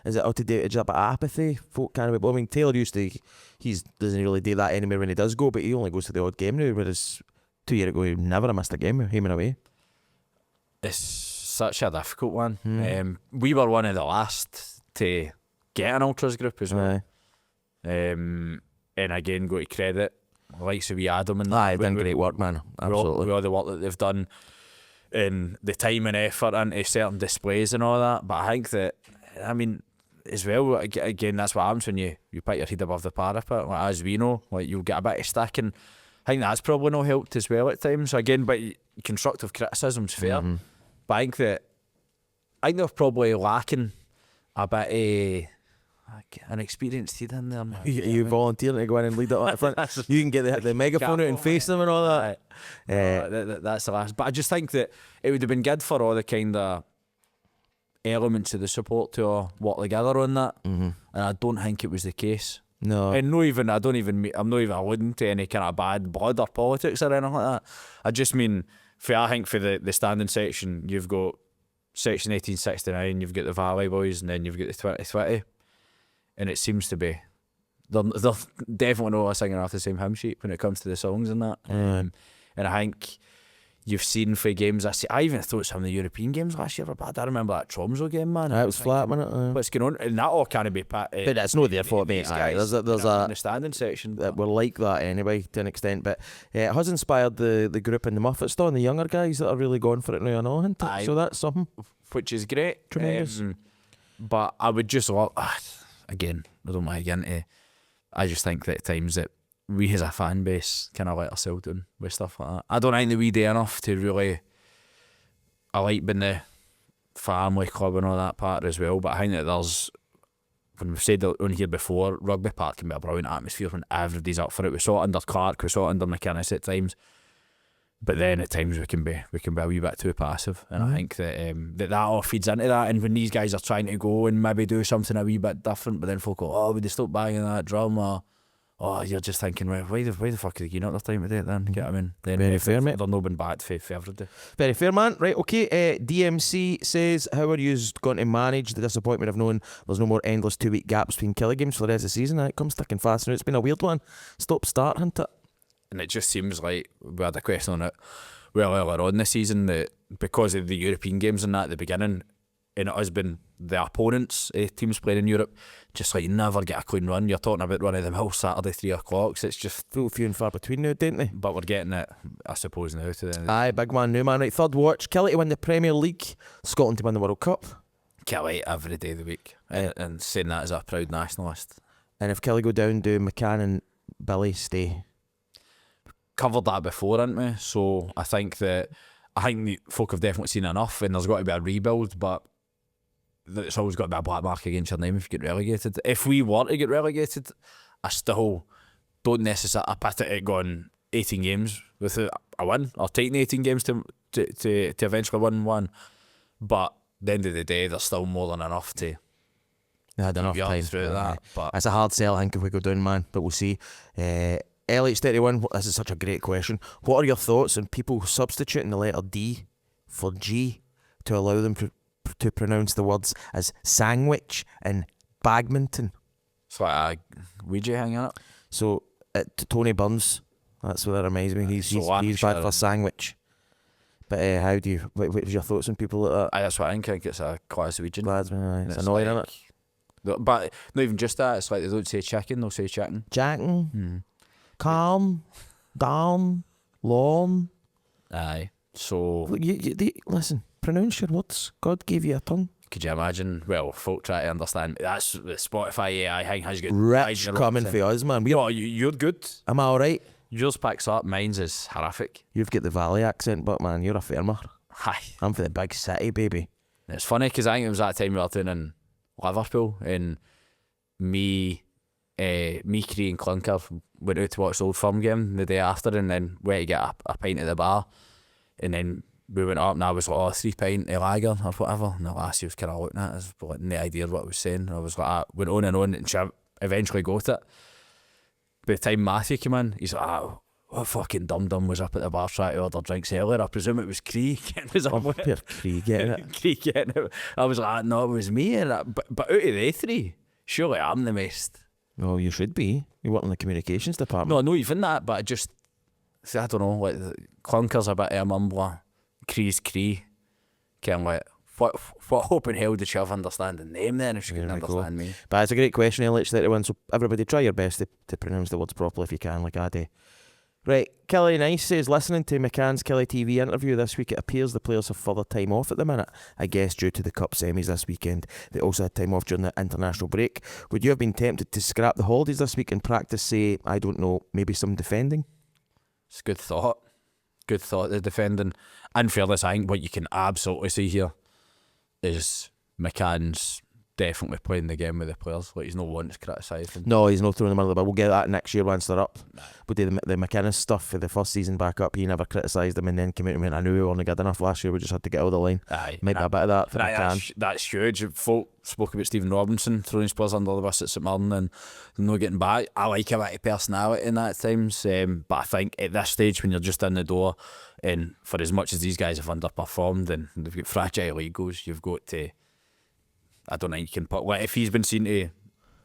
Is it all to do with a bit of apathy? Folk can't be. I mean, Taylor doesn't really do that anymore when he does go, but he only goes to the odd game now. Whereas 2 years ago, he never missed a game, home and away. It's such a difficult one. We were one of the last to get an ultras group as well. And again, go to credit the likes of Adam and they've done great work, man. Absolutely. With all the work that they've done and the time and effort into certain displays and all that. But I think that, I mean, as well, again, that's what happens when you put your head above the parapet. Like, as we know, like, you'll get a bit of stick, and I think that's probably not helped as well at times. So again, but constructive criticism's fair. But I think they're probably lacking a bit of an experienced kid in there. You volunteering to go in and lead it at the front. You can get the megaphone out and face them and all that. That's the last. But I just think that it would have been good for all the kind of elements of the support to work together on that. And I don't think it was the case. No. And I'm not even alluding to any kind of bad blood or politics or anything like that. I just mean, I think for the standing section, you've got section 1869, you've got the Valley Boys, and then you've got the 2020. And it seems to be they're definitely not singing off the same hymn sheet when it comes to the songs and that. And I think you've seen for games. I even thought some of the European games last year were bad. I remember that Tromso game, man. It was flat, wasn't it? What's going on? And that all can't be but it's not their fault, mate. There's in the standing section. We're like that anyway, to an extent. But it has inspired the group in the Muffet Store and the younger guys that are really going for it now and all, hasn't it? So that's something. Which is great. Tremendous. But I would just love... Again, I don't want to get into. I just think that at times that we as a fan base kind of let ourselves down with stuff like that. I don't think that we do enough to really. I like being the family club and all that part as well, but I think that there's. When we've said on here before, Rugby Park can be a brilliant atmosphere when everybody's up for it. We saw it under Clark, we saw it under McInnes at times. But then at times we can be a wee bit too passive, and I think that that all feeds into that. And when these guys are trying to go and maybe do something a wee bit different, but then folk go, "Oh, would they stop banging that drum?" Or, "Oh, you're just thinking, well, why the fuck are they getting up their time to do it then?" Get what I mean? Then very fair, mate. They're not been bad for everybody. Very fair, man. Right, okay. DMC says, "How are you going to manage the disappointment of knowing there's no more endless 2-week gaps between Killie games for the rest of the season?" It comes thick and fast now. It's been a weird one. Stop start, hasn't it? And it just seems like we had a question on it earlier on this season, that because of the European games and that at the beginning, and it has been the opponents, teams playing in Europe, just like you never get a clean run. You're talking about one of them whole Saturday 3 o'clock, so it's just few and far between now, don't they? But we're getting it, I suppose, now to the Aye, big man, new man. Right, third watch. Killie to win the Premier League, Scotland to win the World Cup. Killie every day of the week, and saying that as a proud nationalist. And if Killie go down, do McCann and Billy stay? Covered that before, haven't we? So I think the folk have definitely seen enough, and there's got to be a rebuild, but it's always got to be a black mark against your name if you get relegated. If we were to get relegated, I still don't necessarily put it at going 18 games without a win, or taking 18 games to eventually win one. But at the end of the day, there's still more than enough to. They had enough time through that. But it's a hard sell, I think, if we go down, man. But we'll see. LH31, this is such a great question. What are your thoughts on people substituting the letter D for G to allow them to pronounce the words as sandwich and bagminton? It's like a Ouija hanging up. So, Tony Burns, that's what that reminds me. He's bad for sandwich. But what was your thoughts on people like that? That's what I think it's a Glaswegian. It's annoying, isn't it? But not even just that, it's like they don't say chicken, they'll say chicken. Jackin'. Calm, down, lawn. Aye. So listen, pronounce your words. God gave you a tongue. Could you imagine? Well, folk try to understand. That's the Spotify AI thing has got rich coming for us, man. You're good. Am I alright? Yours picks up. Mine's is horrific. You've got the Valley accent, but man, you're a farmer. Aye. I'm for the big city, baby. It's funny because I think it was that time we were doing in Liverpool, and me, Cree and Clunker went out to watch the Old Firm game the day after, and then went to get a pint at the bar, and then we went up and I was like, oh, 3 pint of lager or whatever, and the lassie was kind of looking at us but no idea what I was saying, and I was like, I went on, and she eventually got it. By the time Matthew came in, he's like, what fucking dum-dum was up at the bar trying to order drinks earlier? I presume it was Cree. Was up with Pierre Cree getting it. Cree getting it. I was like, no, it was me. And but out of the three, surely I'm the most. Oh, you should be. You work in the communications department. No, I know even that, but I just, see, I don't know, like, Clunker's a bit of a mumbler. Cree's Cree. Kind of like, what hope in hell did she have understand the name then if she couldn't understand me? But it's a great question, LH31, so everybody try your best to pronounce the words properly if you can, like I do. Right, Killie Nice says, listening to McCann's Killie TV interview this week, it appears the players have further time off at the minute, I guess due to the Cup semis this weekend. They also had time off during the international break. Would you have been tempted to scrap the holidays this week and practice, say, I don't know, maybe some defending? It's a good thought. Good thought, the defending. In fairness, I think what you can absolutely see here is McCann's definitely playing the game with the players. Like, he's not once criticised them. No, he's not throwing them under the bus. We'll get that next year once they're up. Nah. We did the McInnes stuff for the first season back up. He never criticised them and then came out and went, I knew we weren't good enough last year. We just had to get out the line. Aye. Maybe a bit of that for McCann. That's huge. Folk spoke about Stephen Robinson throwing his players under the bus at St Mirren and not getting back. I like a bit of personality in that at times, but I think at this stage when you're just in the door, and for as much as these guys have underperformed and they've got fragile egos, you've got to, I don't think you can put, like, if he's been seen to,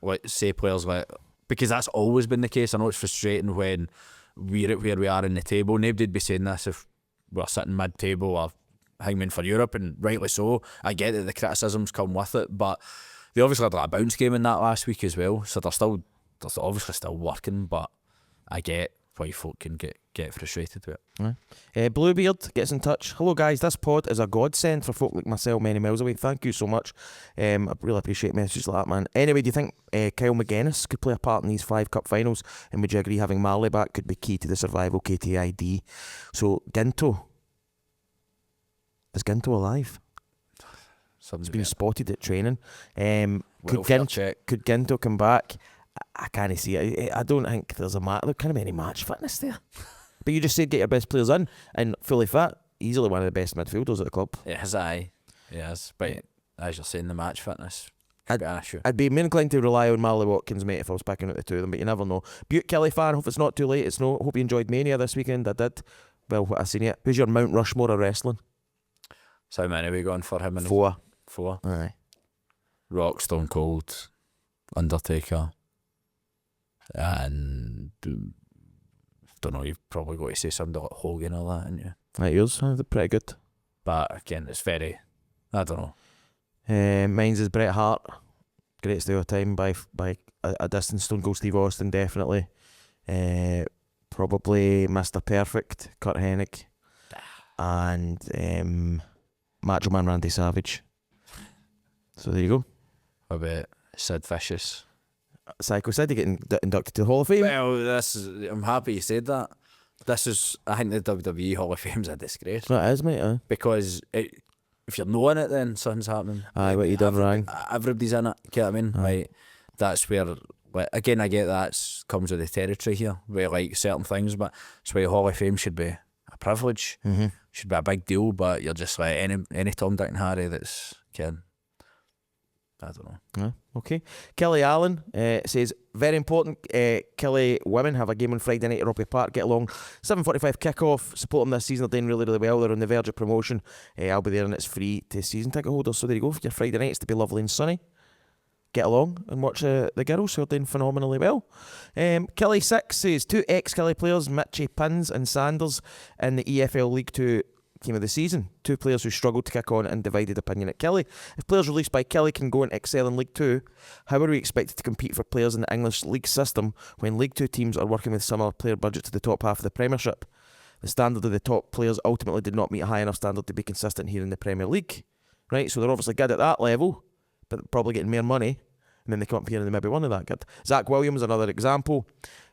like, say players like, because that's always been the case. I know it's frustrating when we're at where we are in the table. Nobody'd be saying this if we're sitting mid-table or hangman for Europe, and rightly so. I get that the criticisms come with it, but they obviously had a bounce game in that last week as well, so they're obviously still working, but I get why folk can get frustrated with it. Bluebeard gets in touch. Hello guys, this pod is a godsend for folk like myself many miles away. Thank you so much. I really appreciate messages like that, man. Anyway, do you think Kyle McGuinness could play a part in these 5 cup finals? And would you agree having Marley back could be key to the survival KTID? So Ginto, is Ginto alive? He's been spotted at training. Could Ginto come back? I can't see it. I don't think there can't be any match fitness there. But you just said get your best players in and fully fit. Easily one of the best midfielders at the club. Yes, aye. Yes, but as you're saying, the match fitness could be an issue. I'd be more inclined to rely on Marley Watkins, mate, if I was picking out the two of them, but you never know. Butte Killie fan, hope it's not too late. Hope you enjoyed Mania this weekend. I did. Well, what I seen it. Who's your Mount Rushmore of wrestling? So how many are we going for him? 4. 4. Aye. Rock, Stone Cold, Undertaker. And don't know, you've probably got to say something like Hogan or that, haven't you? Right, yours, they're pretty good. But again, it's very, I don't know. Mine's is Bret Hart, greatest of all time by a distance. Stone Cold Steve Austin, definitely. Probably Mr. Perfect, Kurt Hennig, and Macho Man Randy Savage. So there you go. What about Sid Vicious? Psycho said to get inducted to the Hall of Fame. Well, I'm happy you said that. I think the WWE Hall of Fame's a disgrace. That is, mate. Because if you're not in it, then something's happening. Aye, what you done wrong? Everybody's in it. You know what I mean? Like, that's where, like, again, I get that comes with the territory here, where like certain things, but it's why the Hall of Fame should be a privilege. Mm-hmm. Should be a big deal, but you're just like any Tom, Dick and Harry that's kid. I don't know. Okay. Kelly Allen says, very important, Killie women have a game on Friday night at Robbie Park. Get along. 7:45 kick-off. Support them this season. They're doing really, really well. They're on the verge of promotion. I'll be there and it's free to season ticket holders. So there you go. For your Friday nights to be lovely and sunny. Get along and watch the girls who are doing phenomenally well. Killie 6 says, 2 ex-Killie players, Mitchie Pins and Sanders, in the EFL League 2 team of the season. 2 players who struggled to kick on and divided opinion at Killie. If players released by Killie can go and excel in League 2, how are we expected to compete for players in the English League system when League 2 teams are working with similar player budgets to the top half of the Premiership? The standard of the top players ultimately did not meet a high enough standard to be consistent here in the Premier League. Right, so they're obviously good at that level, but probably getting more money, and then they come up here and they maybe one of that good. Zach Williams, another example.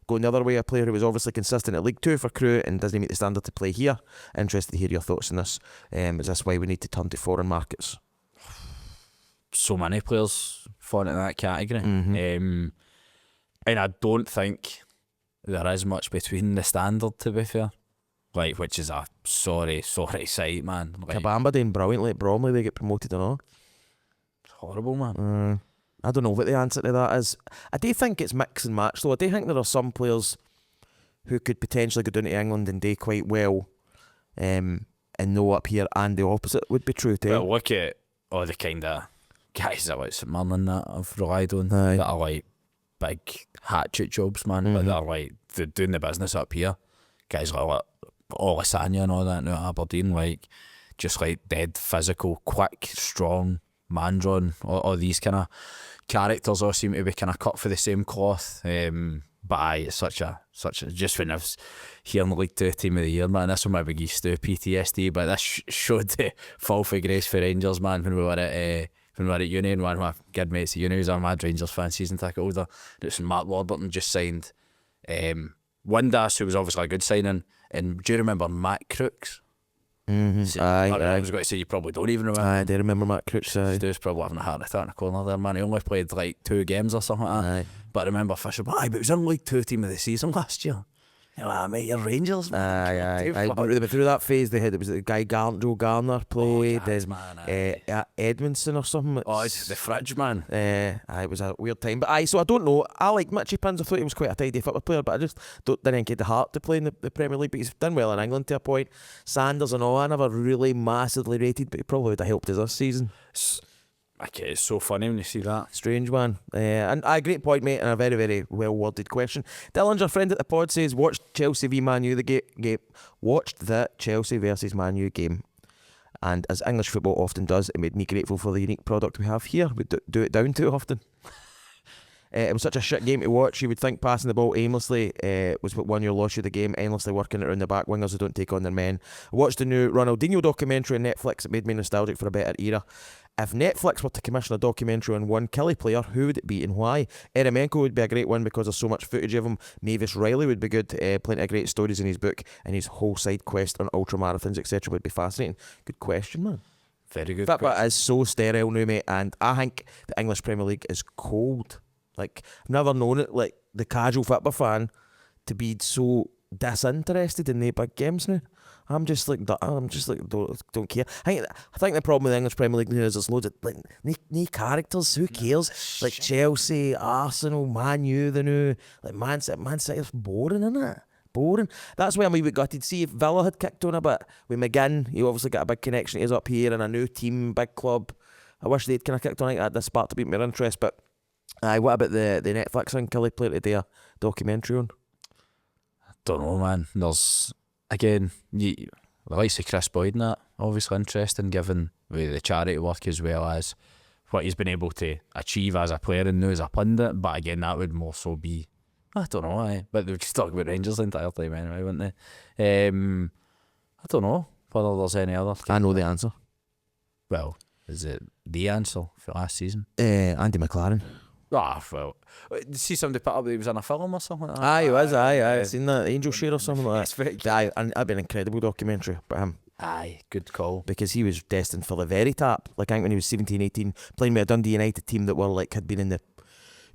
Going the other way, a player who was obviously consistent at League 2 for Crewe and doesn't meet the standard to play here. Interested to hear your thoughts on this. Is this why we need to turn to foreign markets? So many players fall into that category. Mm-hmm. And I don't think there is much between the standard, to be fair. Like, which is a sorry sight, man. Like, Kabamba doing brilliantly at Bromley, they get promoted and all. It's horrible, man. I don't know what the answer to that is. I do think it's mix and match though. I do think there are some players who could potentially go down to England and do quite well, and no up here, and the opposite would be true too. Well, look at all the kind of guys that like St Mirren that I've relied on Aye. that are like big hatchet jobs, man. But they're like they're doing the business up here. Guys like Olisanya and all that now at Aberdeen, like just like dead physical, quick, strong, man-drawn. All these kind of characters all seem to be kind of cut for the same cloth. But aye, it's such a just when I was hearing the League 2 Team of the Year, man, this one might be give Stu PTSD, but this showed the fall for grace for Rangers, man, when we were at uni, and one of my good mates at uni was a mad Rangers fan, season ticket holder. It was Mark Warburton just signed Windass, who was obviously a good signing, and do you remember Matt Crooks? I was going to say you probably don't even remember. I do remember Matt Crooks. Stu's probably having a heart attack in the corner there, man. He only played like 2 games or something like that. Aye. But I remember Fisher, but it was in League 2 Team of the Season last year. Mate, you're Rangers, man. Aye. But through that phase they had, it was the guy Joe Garner played, Edmondson or something. It's the fridge, man. It was a weird time. But so I don't know. I like Mitchie Pins. I thought he was quite a tidy football player, but I just didn't get the heart to play in the Premier League. But he's done well in England to a point. Sanders and all, I never really massively rated, but he probably would have helped us this season. It's so funny when you see that. Strange one. And great point, mate, and a very, very well worded question. Dillinger, friend at the pod, says, watched Chelsea v Man U watched the Chelsea versus Man U game. And as English football often does, it made me grateful for the unique product we have here. We do it down too often. It was such a shit game to watch. You would think passing the ball aimlessly was what won your loss you the game, endlessly working it around the back wingers who don't take on their men. I watched the new Ronaldinho documentary on Netflix. It made me nostalgic for a better era. If Netflix were to commission a documentary on one Killie player, who would it be and why? Eremenko would be a great one because there's so much footage of him. Mavis Riley would be good. Plenty of great stories in his book, and his whole side quest on ultramarathons, etc. would be fascinating. Good question, man. Very good. That bit is so sterile now, mate, and I think the English Premier League is cold. Like, I've never known it, like the casual football fan, to be so disinterested in the big games now. I'm just like don't care. I think the problem with the English Premier League is there's loads of like new characters. Who cares? Like Chelsea, Arsenal, Man U, the new like Man City. It's boring, isn't it? Boring. That's why I'm a wee bit gutted. See if Villa had kicked on a bit with McGinn. He obviously got a big connection. He's up here and a new team, big club. I wish they'd kind of kicked on like that. This sparked to beat my interest. But what about the Netflix thing Killie played today? A documentary on? Don't know, man. There's again, the likes of Chris Boyd and that, obviously interesting given with the charity work as well as what he's been able to achieve as a player and now as a pundit. But again, that would more so be, I don't know, but they would just talk about Rangers the entire time anyway, wouldn't they? I don't know whether there's any other. I know the answer. Well, is it the answer for last season? Andy McLaren. Well, see somebody put up that he was in a film or something like that? Aye, he was, I seen that, Angel Share or something like It's very that. And that'd be an incredible documentary about him. Aye, good call. Because he was destined for the very top. Like, I think when he was 17, 18, playing with a Dundee United team that were like, had been in the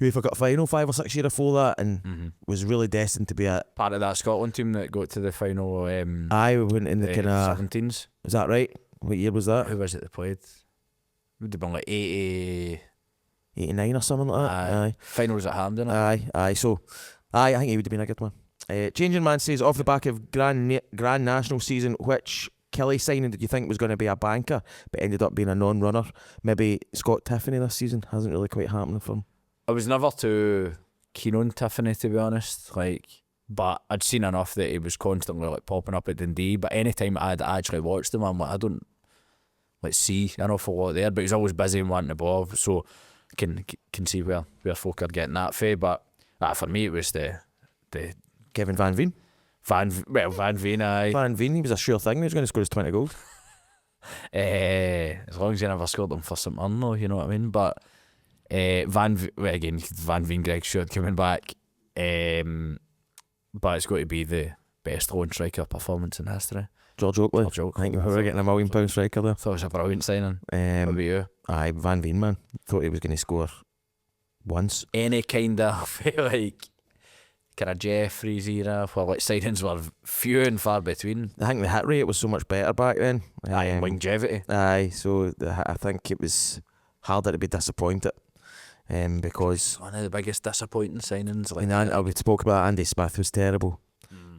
UEFA Cup final 5 or 6 years before that, and was really destined to be a part of that Scotland team that got to the final. We went in the kind of 17s. Is that right? What year was that? Who was it that played? Would have been like 89 or something like that. Aye. Finals at Hampden. Aye. So, I think he would have been a good one. Changing Man says, off the back of Grand National season, which Killie signing did you think was going to be a banker, but ended up being a non-runner? Maybe Scott Tiffany this season hasn't really quite happened for him. I was never too keen on Tiffany, to be honest. But I'd seen enough that he was constantly popping up at Dundee. But any time I'd actually watched him, I'm like, I don't see an awful lot there. But he's always busy and wanting the ball, so can see where folk are getting that for. But for me, it was the Kevin Van Veen. Van Veen, aye. Van Veen, he was a sure thing. He was going to score his 20 goals. As long as he never scored them for something, though, you know what I mean. But Van Veen, Greg Stewart coming back. But it's got to be the best lone striker performance in history. George Oakley. I think we were getting £1 million striker there. Thought it was a brilliant signing. What about you? Aye, Van Veen, man. Thought he was going to score once. Any kind of kind of Jeffries era where signings were few and far between. I think the hit rate was so much better back then. Aye, longevity. Aye, so I think it was harder to be disappointed. Because one of the biggest disappointing signings. we spoke about Andy Smith was terrible.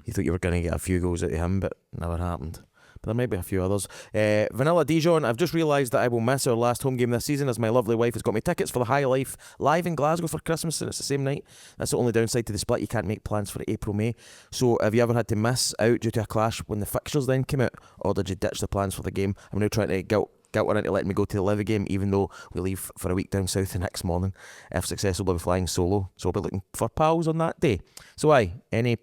you thought you were going to get a few goals out of him, but never happened. But there might be a few others. Vanilla Dijon, I've just realised that I will miss our last home game this season as my lovely wife has got me tickets for the High Life live in Glasgow for Christmas, and it's the same night. That's the only downside to the split. You can't make plans for April, May. So have you ever had to miss out due to a clash when the fixtures then came out, or did you ditch the plans for the game? I'm now trying to guilt her into letting me go to the Livy game, even though we leave for a week down south the next morning. If successful, we'll be flying solo, so we'll be looking for pals on that day. So any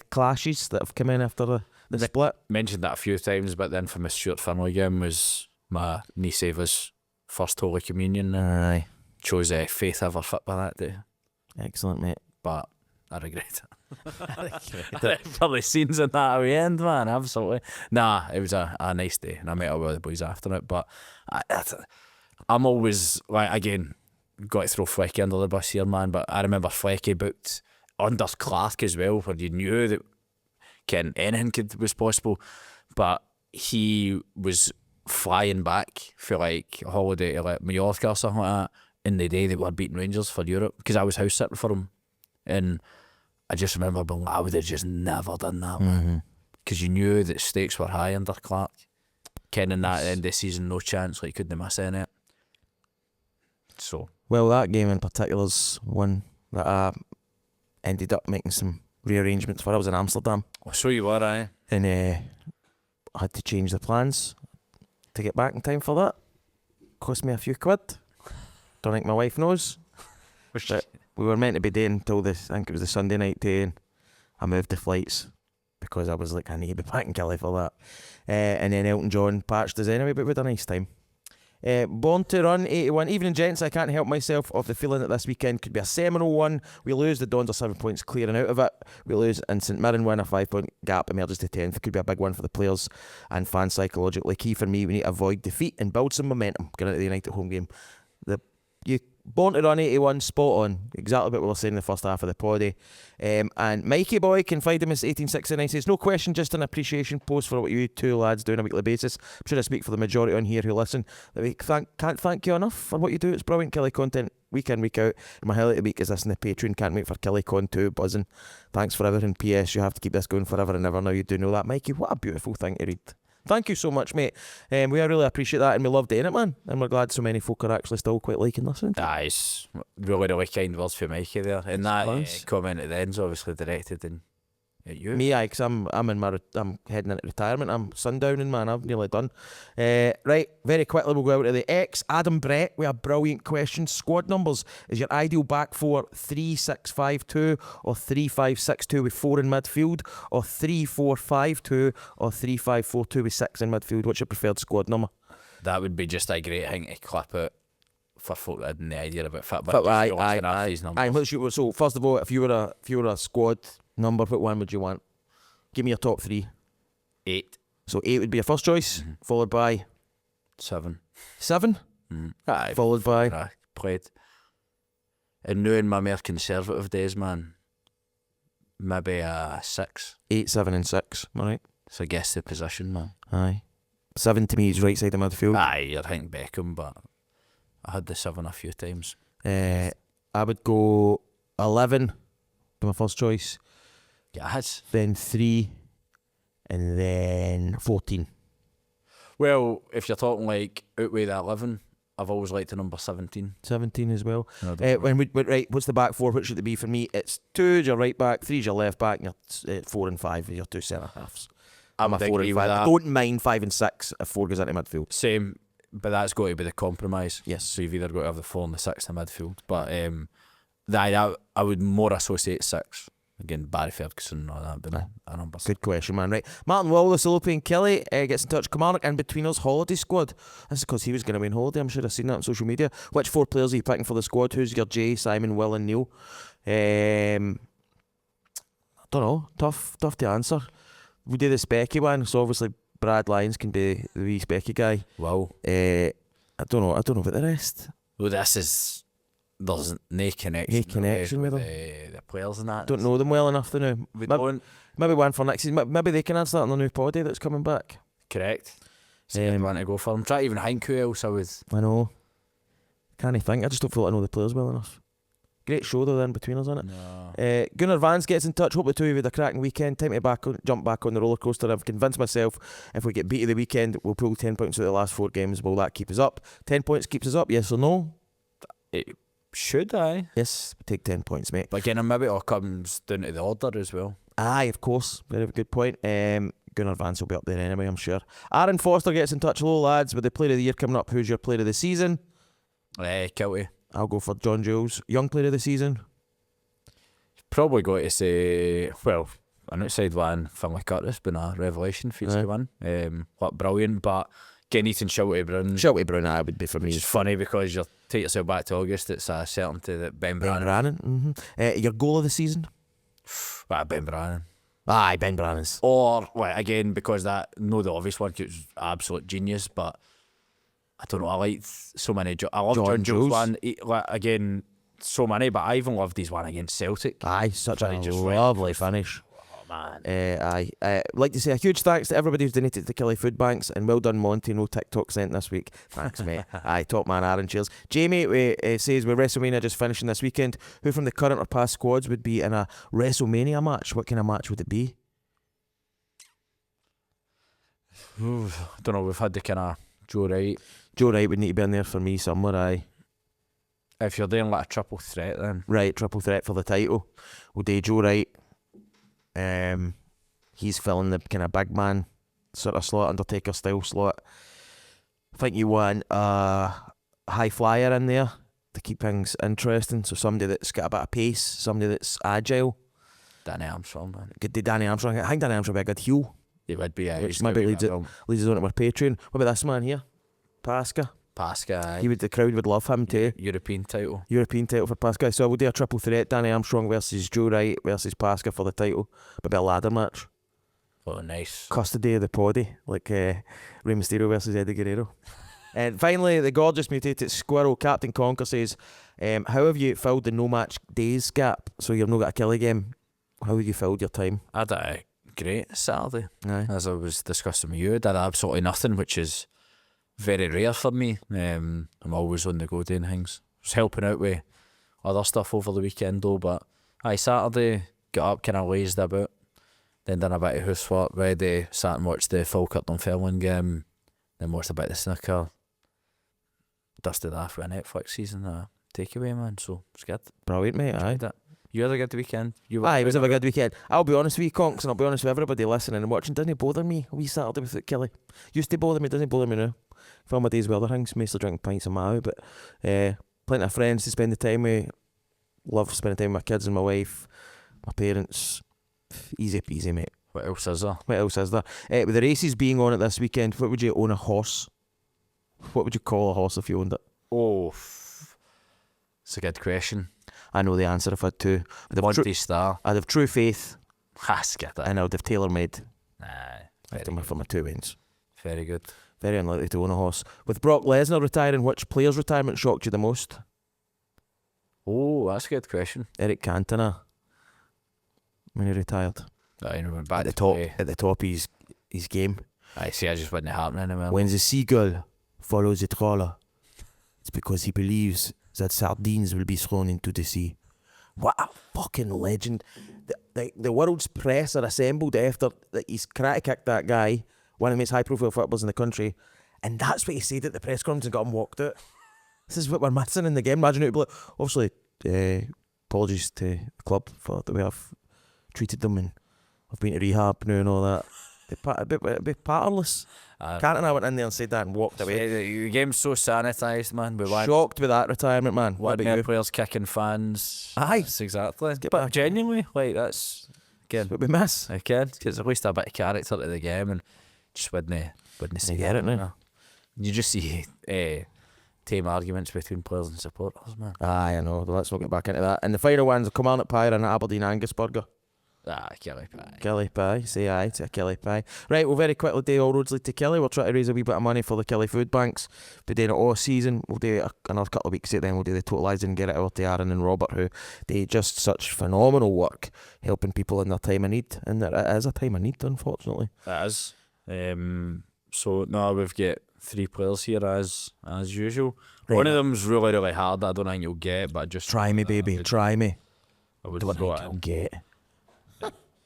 clashes that have come in after the split? Mentioned that a few times, but then for my Stuart Finlay game was my niece Ava's first Holy Communion. Aye. Chose Faith Ever Fit by that day. Excellent, mate. But I regret it. Probably scenes in that at the end, man. Absolutely. Nah, it was a nice day, and I met up with the boys after it. But I'm always, like, again, got to throw Flecky under the bus here, man. But I remember Flecky booked under Clark as well, where you knew that anything was possible. But he was flying back for like a holiday to like Mallorca or something like that in the day that we were beating Rangers for Europe, because I was house sitting for him. And I just remember being like, I would have just never done that, because you knew that stakes were high under Clark. Kenning that at the end of the season, no chance, like couldn't miss any it. So, well, that game in particular's one that I ended up making some rearrangements for. I was in Amsterdam. Oh, so you were, aye? And I had to change the plans to get back in time for that. Cost me a few quid. Don't think my wife knows. But we were meant to be doing until this, I think it was the Sunday night day, and I moved the flights because I was like, I need to be back in Killie for that. And then Elton John patched us anyway, but we had a nice time. Born to Run 81. Evening, gents. I can't help myself of the feeling that this weekend could be a seminal one. We lose, the Dons are 7 points clearing out of it. We lose, and St Mirren win, a 5 point gap emerges to 10th. It could be a big one for the players and fans psychologically. Key for me, we need to avoid defeat and build some momentum going into the United home game. Born to Run 81, spot on. Exactly what we were saying in the first half of the poddy. And Mikey Boy can find him as 1869 says, no question, just an appreciation post for what you two lads do on a weekly basis. I'm sure I speak for the majority on here who listen, that we can't thank you enough for what you do. It's brilliant Killie content week in, week out. And my highlight of the week is this in the Patreon. Can't wait for Killie Con 2, buzzing. Thanks for everything. P.S. You have to keep this going forever and ever. Now you do know that. Mikey, what a beautiful thing to read. Thank you so much, mate. We really appreciate that, and we love doing it, man. And we're glad so many folk are actually still quite liking listening. It's really kind words for Mikey there. And that comment at the end's obviously directed at you. Me, because I'm heading into retirement. I'm sundowning, man. I'm nearly done. Right, very quickly we'll go out to the X. Adam Brett with a brilliant question. Squad numbers. Is your ideal back four 3-6-5-2 or 3-5-6-2 with 4 in midfield, or 3-4-5-2 or 3-5-4-2 with 6 in midfield? What's your preferred squad number? That would be just a great thing to clip out for folk that had no idea about fit. So first of all, if you were a squad number, what one would you want? Give me your top 3. 8. So 8 would be your first choice, followed by 7. 7? Aye. Followed by? I played. And now in my more conservative days, man, maybe a 6. 8, 7 and 6, alright. So guess the position, man. Aye. 7 to me is right side of midfield. Aye, you're thinking Beckham, but I had the 7 a few times. I would go 11 to my first choice. Yes. Then 3, and then 14. Well, if you're talking like outweigh that 11, I've always liked the number 17. 17 as well. No, right, what's the back four? What should it be for me? It's 2 is your right back, 3 is your left back, and your 4 and 5 are your 2 centre halves. I'm a 4 and 5. I don't mind 5 and 6 if 4 goes into midfield. Same, but that's got to be the compromise. Yes. So you've either got to have the 4 and the 6 in midfield. But I would more associate 6. Again, Barry Ferguson or that, but a number. Good question, man. Right, Martin Wallace, Philippine Killie gets in touch. Kilmarnock in between us holiday squad. This is because he was going to be on holiday. I'm sure I've seen that on social media. Which 4 players are you picking for the squad? Who's your Jay, Simon, Will, and Neil? I don't know. Tough to answer. We do the Specky one, so obviously Brad Lyons can be the wee Specky guy. Wow. I don't know about the rest. Well, there's no connection with them. The players and that. Don't know them well enough to know. Maybe one for next season. Maybe they can answer that on the new poddy that's coming back. Correct. I want to go for them. Try to even think who else I would. I know. Can't think. I just don't feel like I know the players well enough. Great show though then between us, isn't it? No. Gunnar Vance gets in touch. Hope the two of you had a cracking weekend. Time to jump back on the roller coaster. I've convinced myself if we get beat of the weekend, we'll pull 10 points out of the last 4 games. Will that keep us up? 10 points keeps us up, yes or no? It should, aye. Yes, take 10 points, mate. But again, maybe it all comes down to the order as well. Aye, of course. Very good point. Gunnar Vance will be up there anyway, I'm sure. Aaron Foster gets in touch. Hello, lads. With the player of the year coming up, who's your player of the season? Killie. I'll go for John Jules. Young player of the season? Probably got to say, well, an outside one, Finlay Curtis, been a revelation for each one. What brilliant, but getting Ethan Shelty Brown. Shelty Brown, I would be for me. Which is funny because you take yourself back to August, it's a certainty that Ben Brannan. Your goal of the season? Well, Ben Brannan. Aye, Ben Brannan's. Or, well, again, because that, no, the obvious one, 'cause it was absolute genius, but I don't know, I liked so many. I love John Jules one. Again, so many, but I even loved his one against Celtic. Aye, such a lovely finish. Oh, man. I'd like to say a huge thanks to everybody who's donated to the Killie Food Banks, and well done, Monty. No TikTok sent this week. Thanks, mate. Aye, top man, Aaron. Cheers. Jamie says, with WrestleMania just finishing this weekend, who from the current or past squads would be in a WrestleMania match? What kind of match would it be? I don't know, we've had the kind of Joe Wright. Joe Wright would need to be in there for me somewhere, aye. If you're doing like a triple threat then. Right, triple threat for the title. We'll do Joe Wright. He's filling the kind of big man sort of slot, Undertaker style slot. I think you want a high flyer in there to keep things interesting. So somebody that's got a bit of pace, somebody that's agile. Danny Armstrong, man. Could do Danny Armstrong. I think Danny Armstrong would be a good heel. He would be, which maybe leads us on to our Patreon. What about this man here? Pasca, aye. The crowd would love him too. European title for Pasca. So we'll do a triple threat: Danny Armstrong versus Joe Wright versus Pasca for the title. Maybe a ladder match. Oh, nice. Custody of the poddy, like Rey Mysterio versus Eddie Guerrero. And finally, the gorgeous mutated squirrel, Captain Conker, says, how have you filled the no match days gap? So you've not got a Killie game. How have you filled your time? I had a great Saturday. Aye. As I was discussing with you, I did absolutely nothing, which is very rare for me. I'm always on the go doing things. I was helping out with other stuff over the weekend though, but Saturday, got up, kind of lazed about, then done a bit of housework, ready, sat and watched the Falkirk Dunfermline game, then watched a bit of the snooker, dusted off with a Netflix season, takeaway, man, so it's good. Brilliant, mate, aye. You had a good weekend? It was a good weekend. I'll be honest with you, Conks, and I'll be honest with everybody listening and watching. Doesn't bother me a wee Saturday without Killie. Used to bother me, doesn't bother me now. For my days with other things, mostly drinking pints of my out, but plenty of friends to spend the time with. Love spending time with my kids and my wife, my parents. Easy peasy, mate. What else is there? With the races being on it this weekend, what would you own a horse? What would you call a horse if you owned it? Oh, it's a good question. I know the answer if I had two. Monty Star. I'd have True Faith. Skip that. And I'd have Tailor Made. For my 2 wins. Very good. Very unlikely to own a horse. With Brock Lesnar retiring, which player's retirement shocked you the most? Oh, that's a good question. Eric Cantona. When he retired. I know, back at the top of his game. I see, I just wasn't happening anymore. When the seagull follows the trawler, it's because he believes that sardines will be thrown into the sea. What a fucking legend. The world's press are assembled after that he's karate kicked that guy, one of the most high profile footballers in the country, and that's what he said at the press conference and got him walked out. This is what we're missing in the game. Imagine it would be like, obviously, apologies to the club for the way I've treated them, and I've been to rehab now and all that. A bit patternless. Cant and I went in there and said that and walked away. The game's so sanitised, man. Shocked with that retirement, man. What about players kicking fans? Aye. That's exactly. But genuinely, that's again what we miss. I can, because at least a bit of character to the game, and just wouldn't see get it now. You just see tame arguments between players and supporters, man. Aye, I know. Let's not get back into that. And the final ones are Kilmarnock Pie and Aberdeen Angus Burger. Killie Pie. Killie Pie. Say aye to a Killie Pie. Right, we'll very quickly do all roads lead to Killie. We'll try to raise a wee bit of money for the Killie food banks. We'll be doing it all season. We'll do it another couple of weeks then we'll do the totalising and get it over to Aaron and Robert, who do just such phenomenal work helping people in their time of need. And it is a time of need, unfortunately. It is. So now we've got 3 players here as usual. Right. One of them's really, really hard. I don't think you'll get, but just Try me, baby. Try me. I would Don't throw think it I'll in. get.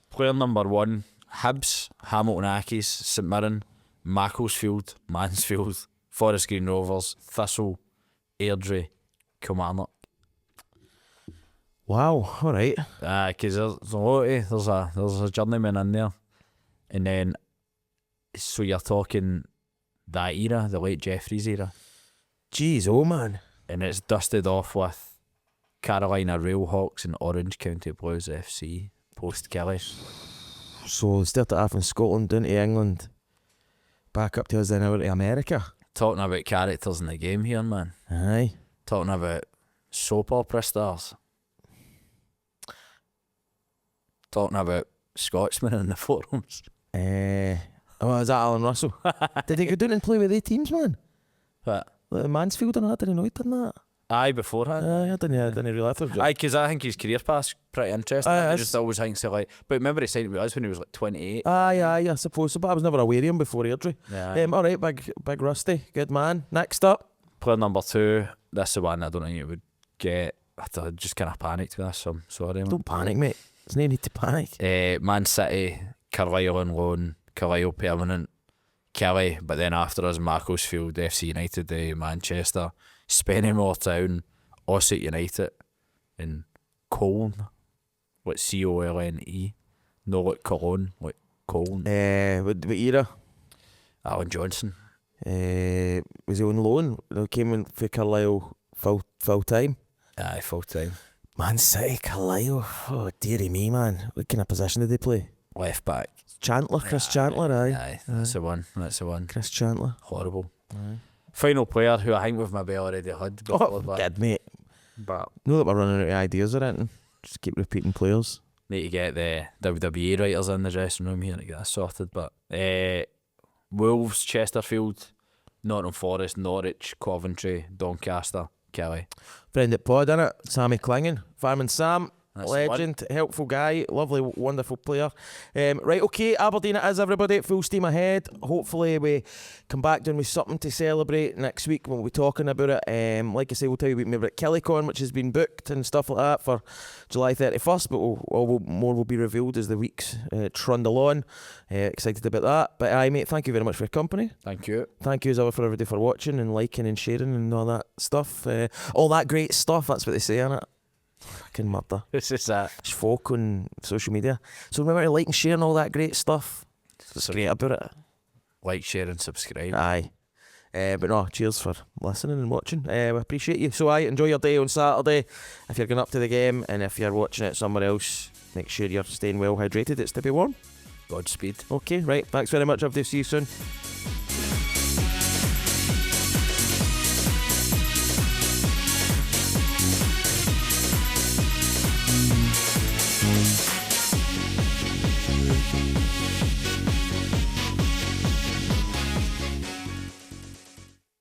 Player number 1, Hibs, Hamilton Accies, St Mirren, Macclesfield, Mansfield, Forest Green Rovers, Thistle, Airdrie, Kilmarnock. Wow. All right. Because there's a lot of, there's a journeyman in there. And then, so you're talking that era, the late Jeffries era. Jeez, oh man. And it's dusted off with Carolina Railhawks and Orange County Blues FC post Killie. So started off in Scotland, down to England, back up to us, then over to America. Talking about characters in the game here, man. Aye. Talking about soap opera stars. Talking about Scotsmen in the forums. Oh, is that Alan Russell? Did he go down and play with the teams, man? But Like Mansfield and that? Didn't know he'd done that? aye, beforehand. I didn't realise. Aye, because I think his career path's pretty interesting. I just always think so. Like, but remember he signed with us when he was like 28. Aye, I suppose so. But I was never aware of him before Airdrie. Yeah. All right, big Rusty, good man. Next up, Player number 2. That's the one I don't think you would get. I just kind of panicked with this. So I'm sorry, man. don't panic, mate. There's no need to panic. Man City, Carlisle on loan, Carlisle permanent, Killie, but then after us, Macclesfield, FC United, Manchester, Spennymoor Town, Ossett United, and Colne, like Colne, no like Cologne, like Colne. What era? Alan Johnson. Was he on loan? He came in for Carlisle full time. Aye, full time. Man City, Carlisle. Oh, dearie me, man. What kind of position did they play? Left back. Chris Chandler, aye. Aye, that's the one. That's the one. Chris Chandler. Horrible. Aye. Final player who I think we've maybe already had before, Oh, but, good, mate. but Know that we're running out of ideas or anything. Just keep repeating players. need to get the WWE writers in the dressing room here to get that sorted. But Wolves, Chesterfield, Nottingham Forest, Norwich, Coventry, Doncaster, Killie. Friend at pod, innit? Sammy Clingan. Fireman Sam. That's the one. Legend, helpful guy, lovely, wonderful player. Right, okay, Aberdeen it is, everybody. Full steam ahead. Hopefully we come back doing with something to celebrate next week when we'll be talking about it. Like I say, we'll tell you about maybe at KillieCon, which has been booked and stuff like that for July 31st, but more will be revealed as the weeks trundle on. Excited about that. But aye, mate, thank you very much for your company. Thank you. Thank you as ever for everybody for watching and liking and sharing and all that stuff. All that great stuff, that's what they say, innit? Fucking murder. This is that. It's folk on social media. So remember to like and share and all that great stuff. It's great about it. Like, share, and subscribe. Aye. But no, cheers for listening and watching. We appreciate you. So enjoy your day on Saturday if you're going up to the game, and if you're watching it somewhere else, make sure you're staying well hydrated. It's to be warm. Godspeed. Okay, right. Thanks very much. I'll see you soon.